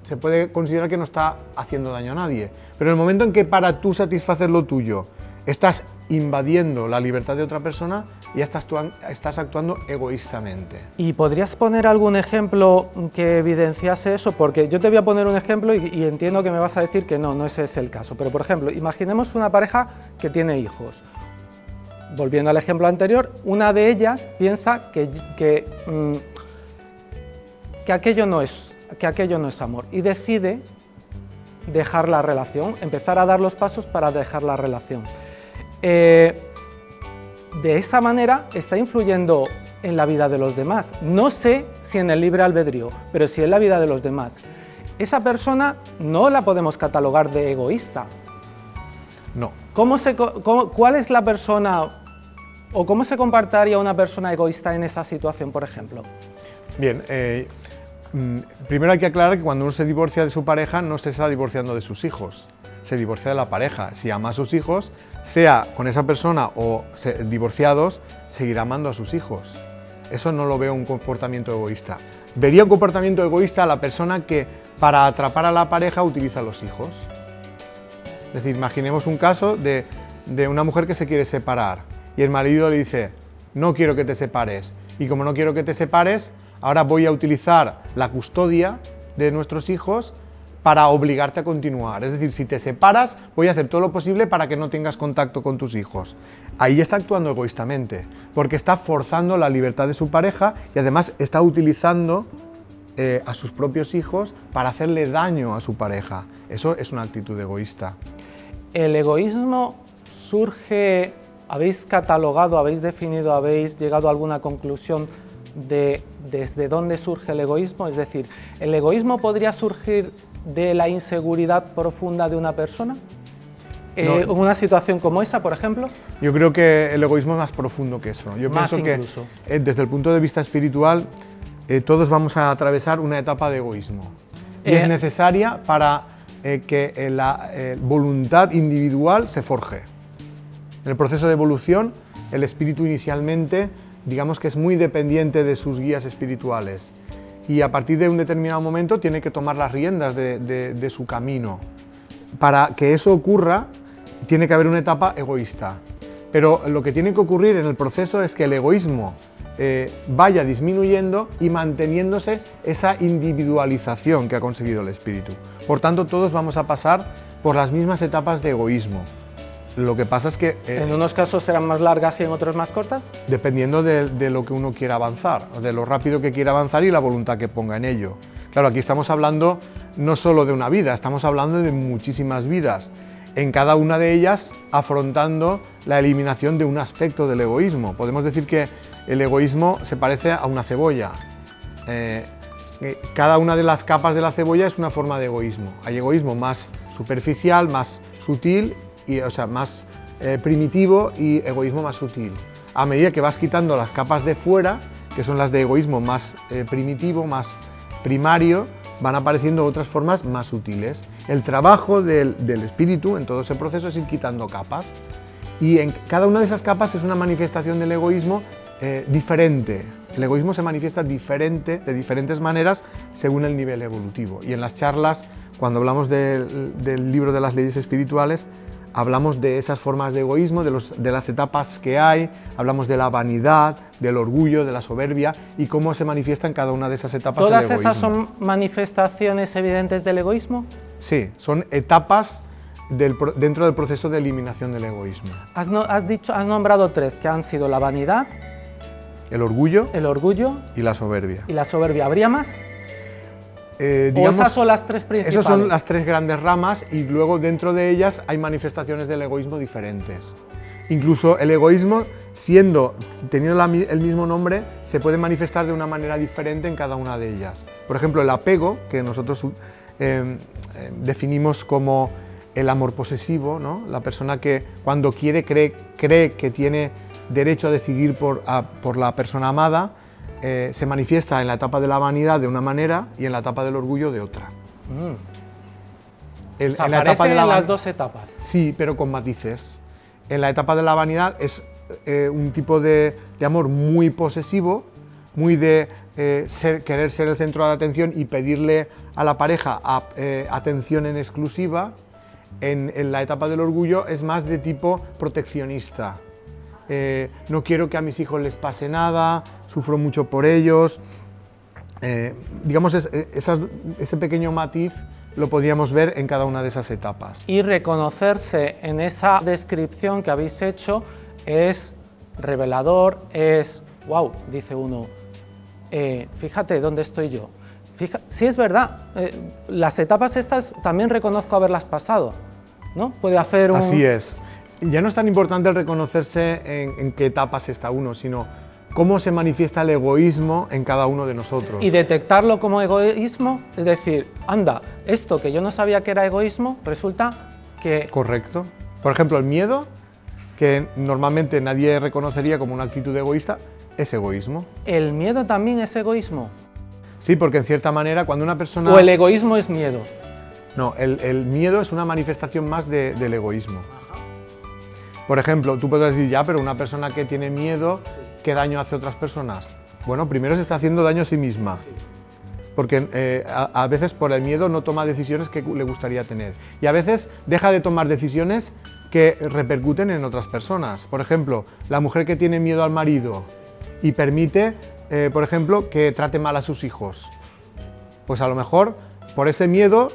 se puede considerar que no está haciendo daño a nadie. Pero en el momento en que para tú satisfacer lo tuyo estás invadiendo la libertad de otra persona, ya estás actuando egoístamente. ¿Y podrías poner algún ejemplo que evidenciase eso? Porque yo te voy a poner un ejemplo y entiendo que me vas a decir que no ese es el caso. Pero, por ejemplo, imaginemos una pareja que tiene hijos. Volviendo al ejemplo anterior, una de ellas piensa que aquello no es amor y decide dejar la relación, empezar a dar los pasos para dejar la relación. De esa manera está influyendo en la vida de los demás. No sé si en el libre albedrío, pero sí en la vida de los demás. Esa persona no la podemos catalogar de egoísta. No. ¿Cuál es la persona o cómo se comportaría una persona egoísta en esa situación, por ejemplo? Bien, primero hay que aclarar que cuando uno se divorcia de su pareja no se está divorciando de sus hijos, se divorcia de la pareja. Si ama a sus hijos, sea con esa persona o divorciados, seguirá amando a sus hijos. Eso no lo veo un comportamiento egoísta. Vería un comportamiento egoísta a la persona que para atrapar a la pareja utiliza a los hijos. Es decir, imaginemos un caso de una mujer que se quiere separar y el marido le dice, no quiero que te separes, y como no quiero que te separes, ahora voy a utilizar la custodia de nuestros hijos para obligarte a continuar. Es decir, si te separas, voy a hacer todo lo posible para que no tengas contacto con tus hijos. Ahí está actuando egoístamente, porque está forzando la libertad de su pareja y además está utilizando a sus propios hijos para hacerle daño a su pareja. Eso es una actitud egoísta. El egoísmo surge, habéis catalogado, habéis definido, habéis llegado a alguna conclusión de desde dónde surge el egoísmo, es decir, ¿el egoísmo podría surgir de la inseguridad profunda de una persona? No. ¿Una situación como esa, por ejemplo? Yo creo que el egoísmo es más profundo que eso. Yo pienso incluso que desde el punto de vista espiritual todos vamos a atravesar una etapa de egoísmo y es necesaria para que la voluntad individual se forje. En el proceso de evolución, el espíritu inicialmente, digamos que es muy dependiente de sus guías espirituales y a partir de un determinado momento tiene que tomar las riendas de su camino. Para que eso ocurra, tiene que haber una etapa egoísta, pero lo que tiene que ocurrir en el proceso es que el egoísmo vaya disminuyendo y manteniéndose esa individualización que ha conseguido el espíritu. Por tanto, todos vamos a pasar por las mismas etapas de egoísmo. Lo que pasa es que... ¿En unos casos serán más largas y en otros más cortas? Dependiendo de lo que uno quiera avanzar, de lo rápido que quiera avanzar y la voluntad que ponga en ello. Claro, aquí estamos hablando no solo de una vida, estamos hablando de muchísimas vidas, en cada una de ellas afrontando la eliminación de un aspecto del egoísmo. Podemos decir que el egoísmo se parece a una cebolla. Cada una de las capas de la cebolla es una forma de egoísmo. Hay egoísmo más superficial, más sutil, más primitivo y egoísmo más sutil. A medida que vas quitando las capas de fuera, que son las de egoísmo más primitivo, más primario, van apareciendo otras formas más sutiles. El trabajo del espíritu en todo ese proceso es ir quitando capas y en cada una de esas capas es una manifestación del egoísmo diferente. El egoísmo se manifiesta de diferentes maneras según el nivel evolutivo y en las charlas, cuando hablamos del libro de las leyes espirituales, hablamos de esas formas de egoísmo, de las etapas que hay, hablamos de la vanidad, del orgullo, de la soberbia y cómo se manifiesta en cada una de esas etapas el egoísmo. ¿Todas esas son manifestaciones evidentes del egoísmo? Sí, son etapas dentro del proceso de eliminación del egoísmo. Has nombrado tres, que han sido la vanidad, El orgullo y la soberbia. y la soberbia. ¿Habría más? Digamos, ¿O esas son las tres principales? esas son las tres grandes ramas y luego dentro de ellas hay manifestaciones del egoísmo diferentes. Incluso el egoísmo, teniendo el mismo nombre, se puede manifestar de una manera diferente en cada una de ellas. Por ejemplo, el apego, que nosotros definimos como el amor posesivo, ¿no? La persona que cuando cree que tiene derecho a decidir por la persona amada, se manifiesta en la etapa de la vanidad de una manera y en la etapa del orgullo de otra. En la etapa de las dos etapas. Sí, pero con matices. En la etapa de la vanidad es un tipo de amor muy posesivo, muy de querer ser el centro de atención y pedirle a la pareja atención en exclusiva. En la etapa del orgullo es más de tipo proteccionista. No quiero que a mis hijos les pase nada, sufro mucho por ellos. Digamos, ese pequeño matiz lo podríamos ver en cada una de esas etapas. Y reconocerse en esa descripción que habéis hecho es revelador, es wow, dice uno, fíjate dónde estoy yo. Sí, es verdad, las etapas estas también reconozco haberlas pasado, ¿no? Puede hacer un... Así es. Ya no es tan importante el reconocerse en qué etapas está uno, sino cómo se manifiesta el egoísmo en cada uno de nosotros. Y detectarlo como egoísmo, es decir, anda, esto que yo no sabía que era egoísmo, resulta que... Correcto. Por ejemplo, el miedo, que normalmente nadie reconocería como una actitud egoísta, es egoísmo. ¿El miedo también es egoísmo? Sí, porque en cierta manera cuando una persona... ¿O el egoísmo es miedo? No, el miedo es una manifestación más del egoísmo. Por ejemplo, tú podrás decir, ya, pero una persona que tiene miedo, ¿qué daño hace a otras personas? Bueno, primero se está haciendo daño a sí misma, porque a veces por el miedo no toma decisiones que le gustaría tener. Y a veces deja de tomar decisiones que repercuten en otras personas. Por ejemplo, la mujer que tiene miedo al marido y permite, por ejemplo, que trate mal a sus hijos. Pues a lo mejor, por ese miedo,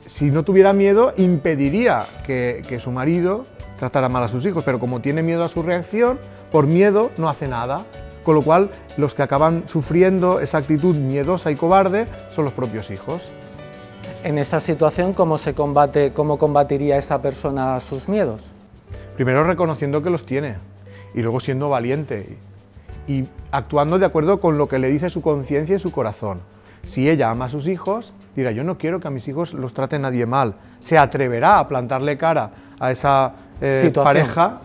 si no tuviera miedo, impediría que su marido tratara mal a sus hijos, pero como tiene miedo a su reacción, por miedo no hace nada, con lo cual los que acaban sufriendo esa actitud miedosa y cobarde son los propios hijos. En esa situación, ¿cómo combatiría esa persona sus miedos? Primero reconociendo que los tiene y luego siendo valiente y actuando de acuerdo con lo que le dice su conciencia y su corazón. Si ella ama a sus hijos, dirá, yo no quiero que a mis hijos los trate nadie mal. Se atreverá a plantarle cara a esa pareja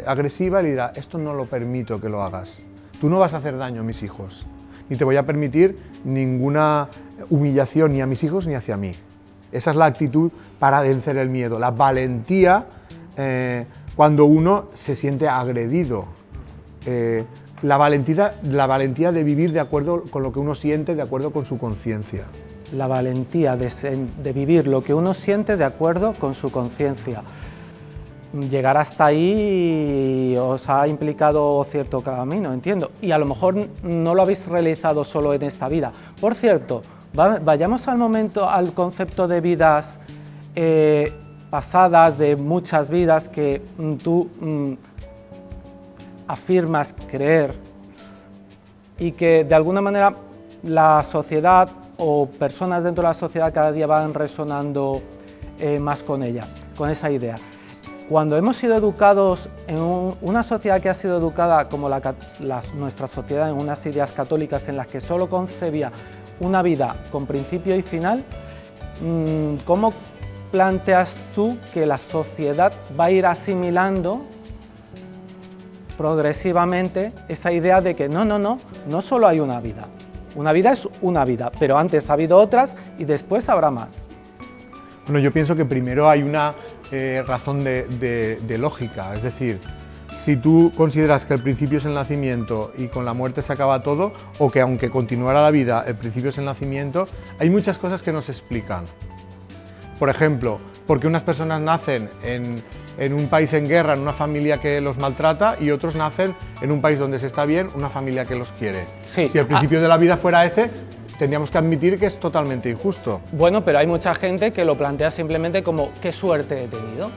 agresiva y le dirá, esto no lo permito que lo hagas. Tú no vas a hacer daño a mis hijos, ni te voy a permitir ninguna humillación ni a mis hijos ni hacia mí. Esa es la actitud para vencer el miedo, la valentía cuando uno se siente agredido. La valentía de vivir de acuerdo con lo que uno siente, de acuerdo con su conciencia. La valentía de vivir lo que uno siente de acuerdo con su conciencia. Llegar hasta ahí os ha implicado cierto camino, entiendo, y a lo mejor no lo habéis realizado solo en esta vida. Por cierto, vayamos al concepto de vidas pasadas, de muchas vidas que tú afirmas creer y que de alguna manera la sociedad o personas dentro de la sociedad cada día van resonando más con ella, con esa idea. Cuando hemos sido educados en una sociedad que ha sido educada como nuestra sociedad en unas ideas católicas en las que solo concebía una vida con principio y final, ¿cómo planteas tú que la sociedad va a ir asimilando progresivamente esa idea de que no solo hay una vida es una vida, pero antes ha habido otras y después habrá más? Bueno, yo pienso que primero hay una razón de lógica, es decir, si tú consideras que el principio es el nacimiento y con la muerte se acaba todo, o que aunque continuara la vida, el principio es el nacimiento, hay muchas cosas que no se explican. Por ejemplo, porque unas personas nacen en un país en guerra, en una familia que los maltrata, y otros nacen en un país donde se está bien, una familia que los quiere. Sí. Si el principio de la vida fuera ese, tendríamos que admitir que es totalmente injusto. Bueno, pero hay mucha gente que lo plantea simplemente como qué suerte he tenido.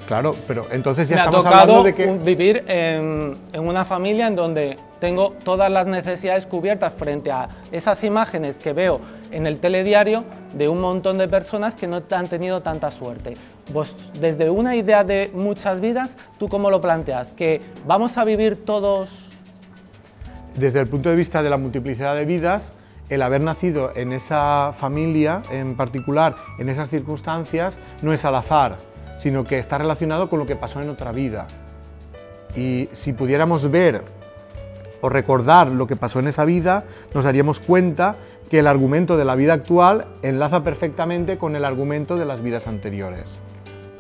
Claro, pero entonces ya Me estamos ha tocado hablando de que... vivir en una familia en donde tengo todas las necesidades cubiertas frente a esas imágenes que veo en el telediario de un montón de personas que no han tenido tanta suerte. Vos, desde una idea de muchas vidas, ¿tú cómo lo planteas? ¿Que vamos a vivir todos...? Desde el punto de vista de la multiplicidad de vidas, el haber nacido en esa familia en particular, en esas circunstancias, no es al azar, sino que está relacionado con lo que pasó en otra vida. Y si pudiéramos ver o recordar lo que pasó en esa vida, nos daríamos cuenta que el argumento de la vida actual enlaza perfectamente con el argumento de las vidas anteriores.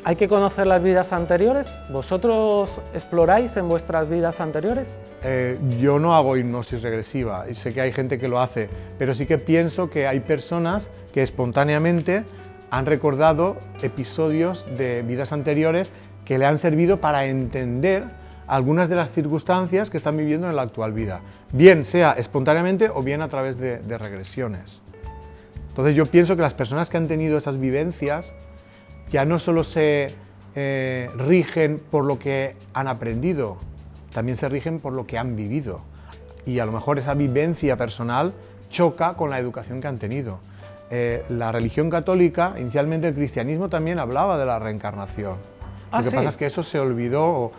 ¿Hay que conocer las vidas anteriores? ¿Vosotros exploráis en vuestras vidas anteriores? Yo no hago hipnosis regresiva, y sé que hay gente que lo hace, pero sí que pienso que hay personas que espontáneamente han recordado episodios de vidas anteriores que le han servido para entender algunas de las circunstancias que están viviendo en la actual vida, bien sea espontáneamente o bien a través de regresiones. Entonces yo pienso que las personas que han tenido esas vivencias ya no solo se rigen por lo que han aprendido, también se rigen por lo que han vivido, y a lo mejor esa vivencia personal choca con la educación que han tenido. La religión católica, inicialmente el cristianismo también hablaba de la reencarnación. Lo que pasa es que eso se olvidó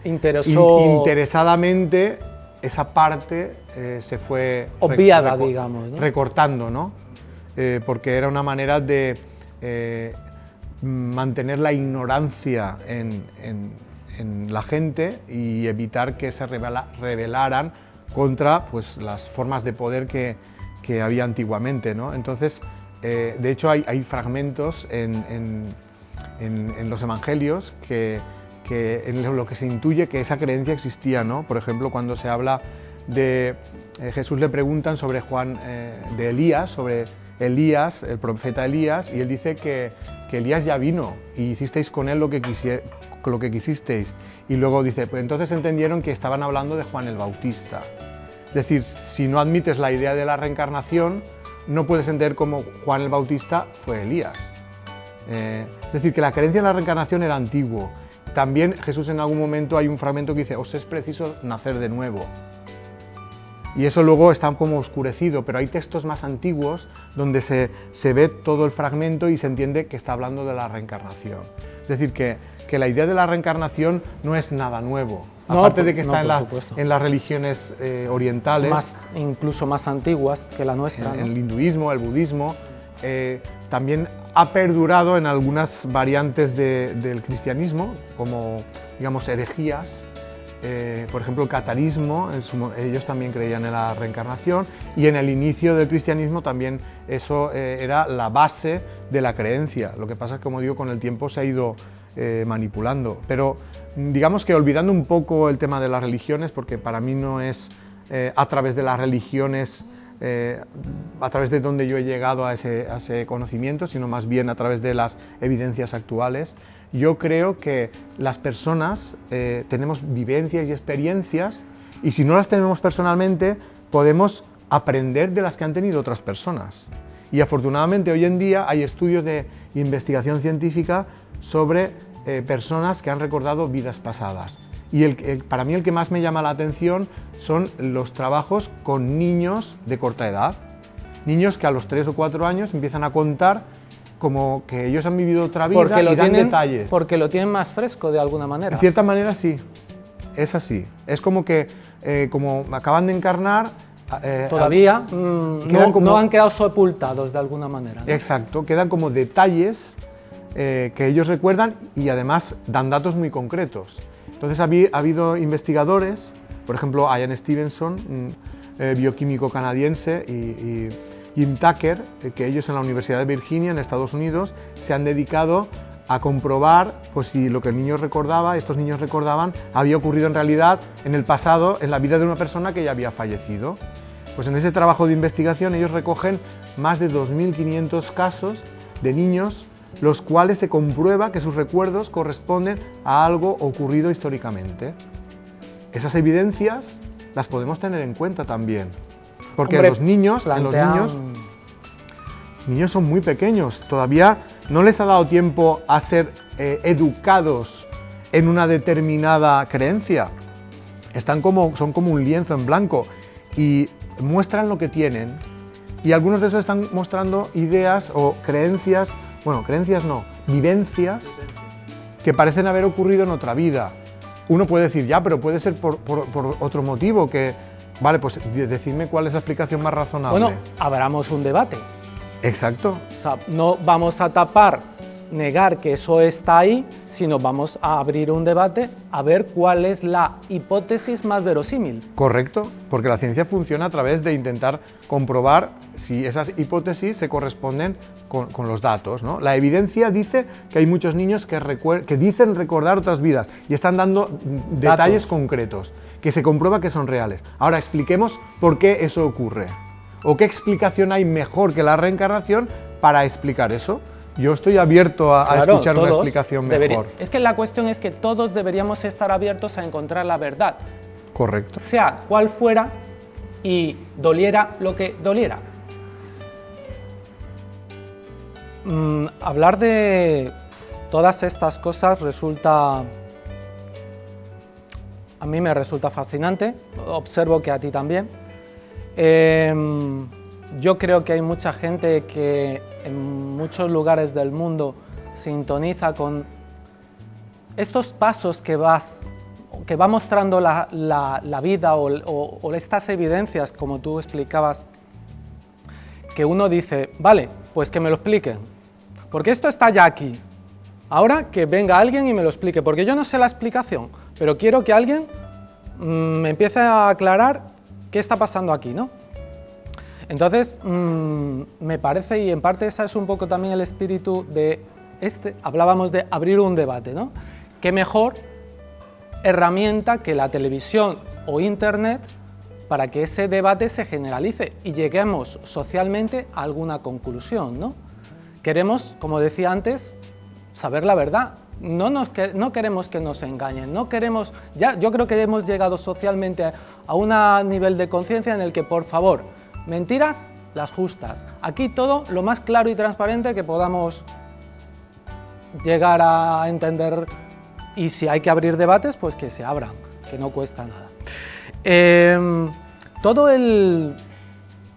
interesadamente esa parte se fue obviada, digamos, ¿no? Recortando, ¿no? Porque era una manera de mantener la ignorancia en la gente y evitar que se rebelaran contra pues, las formas de poder que había antiguamente, ¿no? Entonces, de hecho hay fragmentos en los evangelios en lo que se intuye que esa creencia existía, ¿no? Por ejemplo, cuando se habla de Jesús le preguntan sobre de Elías, sobre Elías, el profeta Elías, y él dice que Elías ya vino y hicisteis con él lo que quisisteis. Y luego dice, pues entonces entendieron que estaban hablando de Juan el Bautista. Es decir, si no admites la idea de la reencarnación, no puedes entender cómo Juan el Bautista fue Elías. Es decir, que la creencia en la reencarnación era antiguo. También Jesús en algún momento hay un fragmento que dice, os es preciso nacer de nuevo. Y eso luego está como oscurecido, pero hay textos más antiguos donde se ve todo el fragmento y se entiende que está hablando de la reencarnación. Es decir, que la idea de la reencarnación no es nada nuevo. Aparte de que está en las religiones orientales. Incluso más antiguas que la nuestra. En el hinduismo, el budismo. También ha perdurado en algunas variantes del cristianismo, como, digamos, herejías. Por ejemplo, el catarismo, ellos también creían en la reencarnación, y en el inicio del cristianismo también eso era la base de la creencia. Lo que pasa es que, como digo, con el tiempo se ha ido manipulando. Pero digamos que olvidando un poco el tema de las religiones, porque para mí no es a través de las religiones, a través de donde yo he llegado a ese conocimiento, sino más bien a través de las evidencias actuales. Yo creo que las personas tenemos vivencias y experiencias, y si no las tenemos personalmente, podemos aprender de las que han tenido otras personas. Y afortunadamente hoy en día hay estudios de investigación científica sobre personas que han recordado vidas pasadas. Y para mí el que más me llama la atención son los trabajos con niños de corta edad. Niños que a los 3 o 4 años empiezan a contar como que ellos han vivido otra vida y dan detalles. Porque lo tienen más fresco de alguna manera. En cierta manera sí, es así. Es como que como acaban de encarnar... Todavía no han quedado sepultados de alguna manera, ¿no? Exacto, quedan como detalles que ellos recuerdan y además dan datos muy concretos. Entonces ha habido investigadores, por ejemplo Ian Stevenson, bioquímico canadiense, y Jim Tucker, que ellos en la Universidad de Virginia, en Estados Unidos, se han dedicado a comprobar pues, si lo que estos niños recordaban, había ocurrido en realidad en el pasado, en la vida de una persona que ya había fallecido. Pues en ese trabajo de investigación ellos recogen más de 2.500 casos de niños los cuales se comprueba que sus recuerdos corresponden a algo ocurrido históricamente. Esas evidencias las podemos tener en cuenta también, porque Hombre, los niños son muy pequeños, todavía no les ha dado tiempo a ser educados en una determinada creencia. Son como un lienzo en blanco y muestran lo que tienen, y algunos de esos están mostrando ideas o creencias, bueno, creencias no, vivencias que parecen haber ocurrido en otra vida. Uno puede decir, ya, pero puede ser por otro motivo, que, vale, pues decidme cuál es la explicación más razonable. Bueno, abramos un debate. Exacto. O sea, no vamos a tapar, negar que eso está ahí, sino vamos a abrir un debate a ver cuál es la hipótesis más verosímil. Correcto, porque la ciencia funciona a través de intentar comprobar si esas hipótesis se corresponden con los datos, ¿no? La evidencia dice que hay muchos niños que dicen recordar otras vidas y están dando detalles concretos, que se comprueba que son reales. Ahora expliquemos por qué eso ocurre, o qué explicación hay mejor que la reencarnación para explicar eso. Yo estoy abierto a escuchar una explicación mejor. Es que la cuestión es que todos deberíamos estar abiertos a encontrar la verdad. Correcto. Sea cual fuera y doliera lo que doliera. Hablar de todas estas cosas a mí me resulta fascinante, observo que a ti también. Yo creo que hay mucha gente que en muchos lugares del mundo sintoniza con estos pasos que va mostrando la vida o estas evidencias, como tú explicabas, que uno dice, vale, pues que me lo expliquen, porque esto está ya aquí. Ahora que venga alguien y me lo explique, porque yo no sé la explicación, pero quiero que alguien me empiece a aclarar qué está pasando aquí, ¿no? Entonces, me parece, y en parte ese es un poco también el espíritu de hablábamos de abrir un debate, ¿no? ¿Qué mejor herramienta que la televisión o internet para que ese debate se generalice y lleguemos socialmente a alguna conclusión, ¿no? Queremos, como decía antes, saber la verdad. No queremos que nos engañen, yo creo que hemos llegado socialmente a un nivel de conciencia en el que, por favor, mentiras, las justas. Aquí todo lo más claro y transparente que podamos llegar a entender, y si hay que abrir debates, pues que se abran, que no cuesta nada. Todo el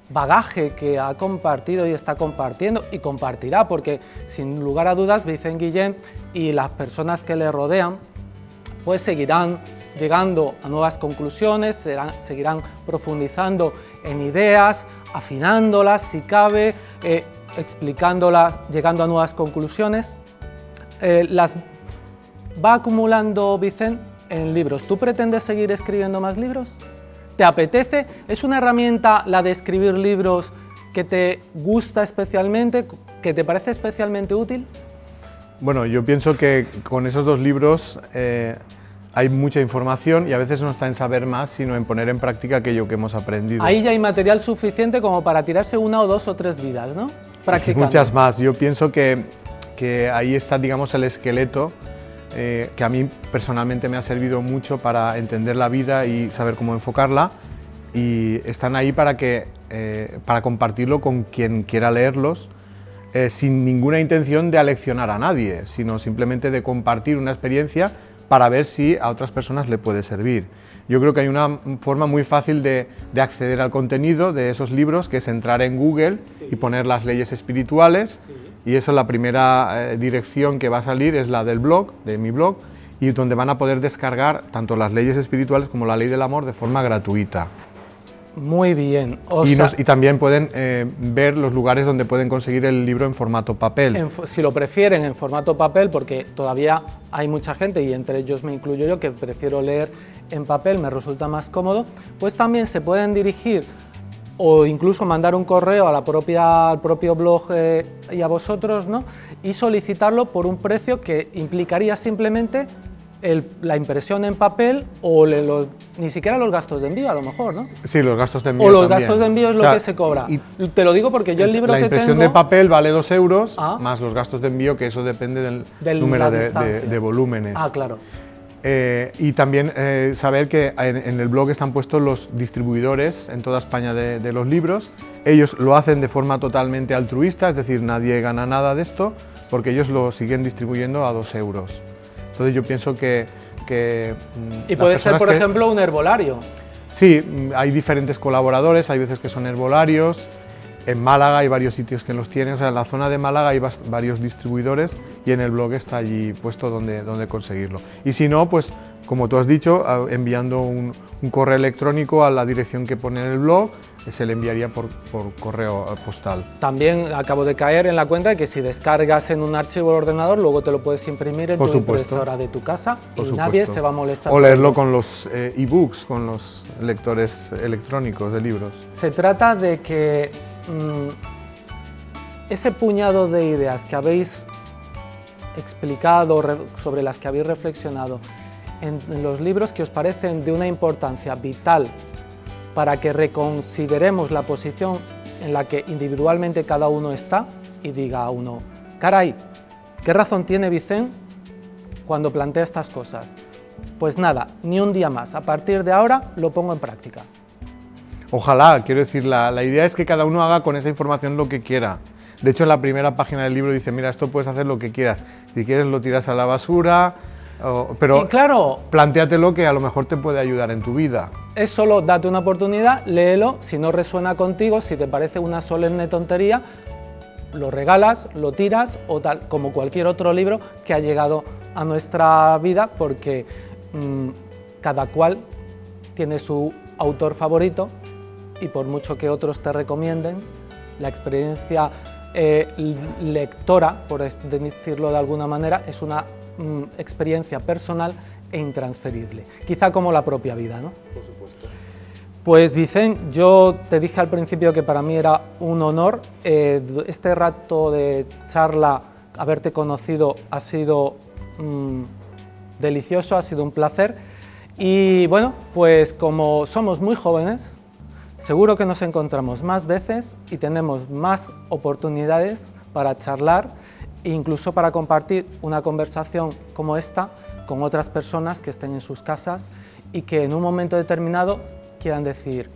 bagaje que ha compartido y está compartiendo y compartirá, porque sin lugar a dudas Vicent Guillén y las personas que le rodean pues seguirán llegando a nuevas conclusiones, seguirán profundizando en ideas, afinándolas si cabe, explicándolas, llegando a nuevas conclusiones. Las va acumulando Vicent en libros. ¿Tú pretendes seguir escribiendo más libros? ¿Te apetece? ¿Es una herramienta la de escribir libros que te gusta especialmente, que te parece especialmente útil? Bueno, yo pienso que con esos dos libros hay mucha información y a veces no está en saber más, sino en poner en práctica aquello que hemos aprendido. Ahí ya hay material suficiente como para tirarse 1 o 2 o 3 vidas, ¿no? Practicando. Muchas más. Yo pienso que ahí está, digamos, el esqueleto que a mí personalmente me ha servido mucho para entender la vida y saber cómo enfocarla, y están ahí para compartirlo con quien quiera leerlos, sin ninguna intención de aleccionar a nadie, sino simplemente de compartir una experiencia para ver si a otras personas le puede servir. Yo creo que hay una forma muy fácil de acceder al contenido de esos libros, que es entrar en Google y poner las leyes espirituales, y eso, la primera dirección que va a salir es la del blog, de mi blog, y donde van a poder descargar tanto las leyes espirituales como la ley del amor de forma gratuita. Muy bien. Y también pueden ver los lugares donde pueden conseguir el libro en formato papel. Si lo prefieren en formato papel, porque todavía hay mucha gente, y entre ellos me incluyo yo, que prefiero leer en papel, me resulta más cómodo, pues también se pueden dirigir o incluso mandar un correo al propio blog y a vosotros, ¿no? Y solicitarlo por un precio que implicaría simplemente la impresión en papel o ni siquiera los gastos de envío, a lo mejor, ¿no? Sí, los gastos de envío O los también. gastos de envío es lo que se cobra. Te lo digo porque yo el libro que tengo... La impresión de papel vale 2 euros, más los gastos de envío, que eso depende del número de volúmenes. Ah, claro. Y también saber que en el blog están puestos los distribuidores en toda España de los libros. Ellos lo hacen de forma totalmente altruista, es decir, nadie gana nada de esto, porque ellos lo siguen distribuyendo a 2 euros. Entonces yo pienso que y puede ser, por ejemplo, un herbolario. Sí, hay diferentes colaboradores, hay veces que son herbolarios. En Málaga hay varios sitios que los tienen, o sea, en la zona de Málaga hay varios distribuidores y en el blog está allí puesto donde conseguirlo. Y si no, pues como tú has dicho, enviando un correo electrónico a la dirección que pone en el blog, se le enviaría por correo postal. También acabo de caer en la cuenta de que si descargas en un archivo del ordenador, luego te lo puedes imprimir en tu impresora de tu casa y nadie se va a molestar. O leerlo con los e-books, con los lectores electrónicos de libros. Se trata de que ese puñado de ideas que habéis explicado, sobre las que habéis reflexionado en los libros, que os parecen de una importancia vital para que reconsideremos la posición en la que individualmente cada uno está y diga a uno, caray, ¿qué razón tiene Vicent cuando plantea estas cosas? Pues nada, ni un día más, a partir de ahora lo pongo en práctica. Ojalá, quiero decir, la idea es que cada uno haga con esa información lo que quiera. De hecho, en la primera página del libro dice, mira, esto puedes hacer lo que quieras. Si quieres lo tiras a la basura, pero claro, plantéatelo que a lo mejor te puede ayudar en tu vida. Es solo date una oportunidad, léelo, si no resuena contigo, si te parece una solemne tontería, lo regalas, lo tiras o tal, como cualquier otro libro que ha llegado a nuestra vida, porque cada cual tiene su autor favorito y por mucho que otros te recomienden, la experiencia lectora, por decirlo de alguna manera, es una experiencia personal e intransferible, quizá como la propia vida, ¿no? Por supuesto. Pues Vicent, yo te dije al principio que para mí era un honor, este rato de charla, haberte conocido ha sido delicioso, ha sido un placer y bueno, pues como somos muy jóvenes, seguro que nos encontramos más veces y tenemos más oportunidades para charlar e incluso para compartir una conversación como esta con otras personas que estén en sus casas y que en un momento determinado quieran decir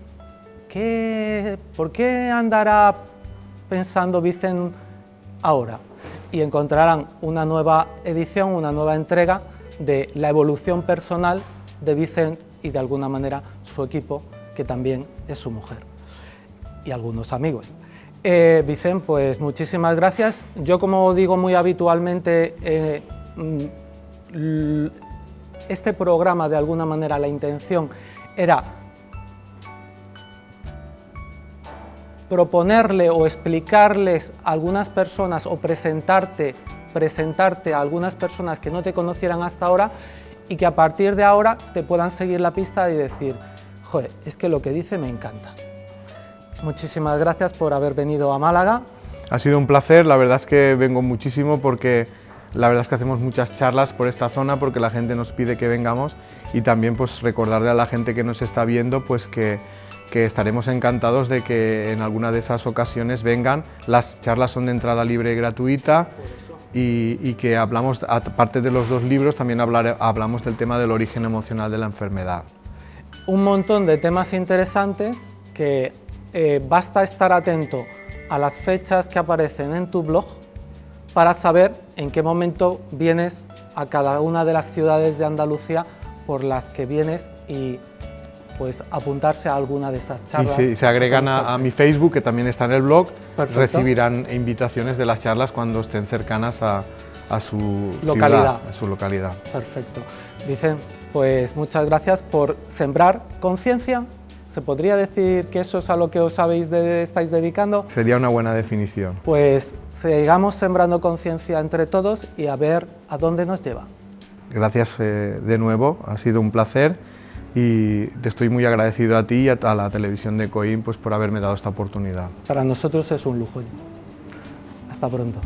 ¿por qué andará pensando Vicent ahora? Y encontrarán una nueva edición, una nueva entrega de la evolución personal de Vicent y de alguna manera su equipo, que también es su mujer y algunos amigos. Vicent, pues muchísimas gracias. Yo, como digo muy habitualmente, este programa, de alguna manera, la intención era proponerle o explicarles a algunas personas o presentarte a algunas personas que no te conocieran hasta ahora y que a partir de ahora te puedan seguir la pista y decir, joder, es que lo que dice me encanta. Muchísimas gracias por haber venido a Málaga. Ha sido un placer, la verdad es que vengo muchísimo porque la verdad es que hacemos muchas charlas por esta zona porque la gente nos pide que vengamos y también pues recordarle a la gente que nos está viendo pues que estaremos encantados de que en alguna de esas ocasiones vengan. Las charlas son de entrada libre y gratuita y que hablamos, aparte de los 2 libros, también hablamos del tema del origen emocional de la enfermedad. Un montón de temas interesantes que basta estar atento a las fechas que aparecen en tu blog para saber en qué momento vienes a cada una de las ciudades de Andalucía por las que vienes y pues apuntarse a alguna de esas charlas. Y si se agregan a mi Facebook, que también está en el blog, perfecto, recibirán invitaciones de las charlas cuando estén cercanas a su localidad. Ciudad, a su localidad. Perfecto. Vicent, pues muchas gracias por sembrar conciencia. ¿Se podría decir que eso es a lo que os estáis dedicando? Sería una buena definición. Pues sigamos sembrando conciencia entre todos y a ver a dónde nos lleva. Gracias de nuevo, ha sido un placer y te estoy muy agradecido a ti y a la televisión de COIN pues, por haberme dado esta oportunidad. Para nosotros es un lujo. Hasta pronto.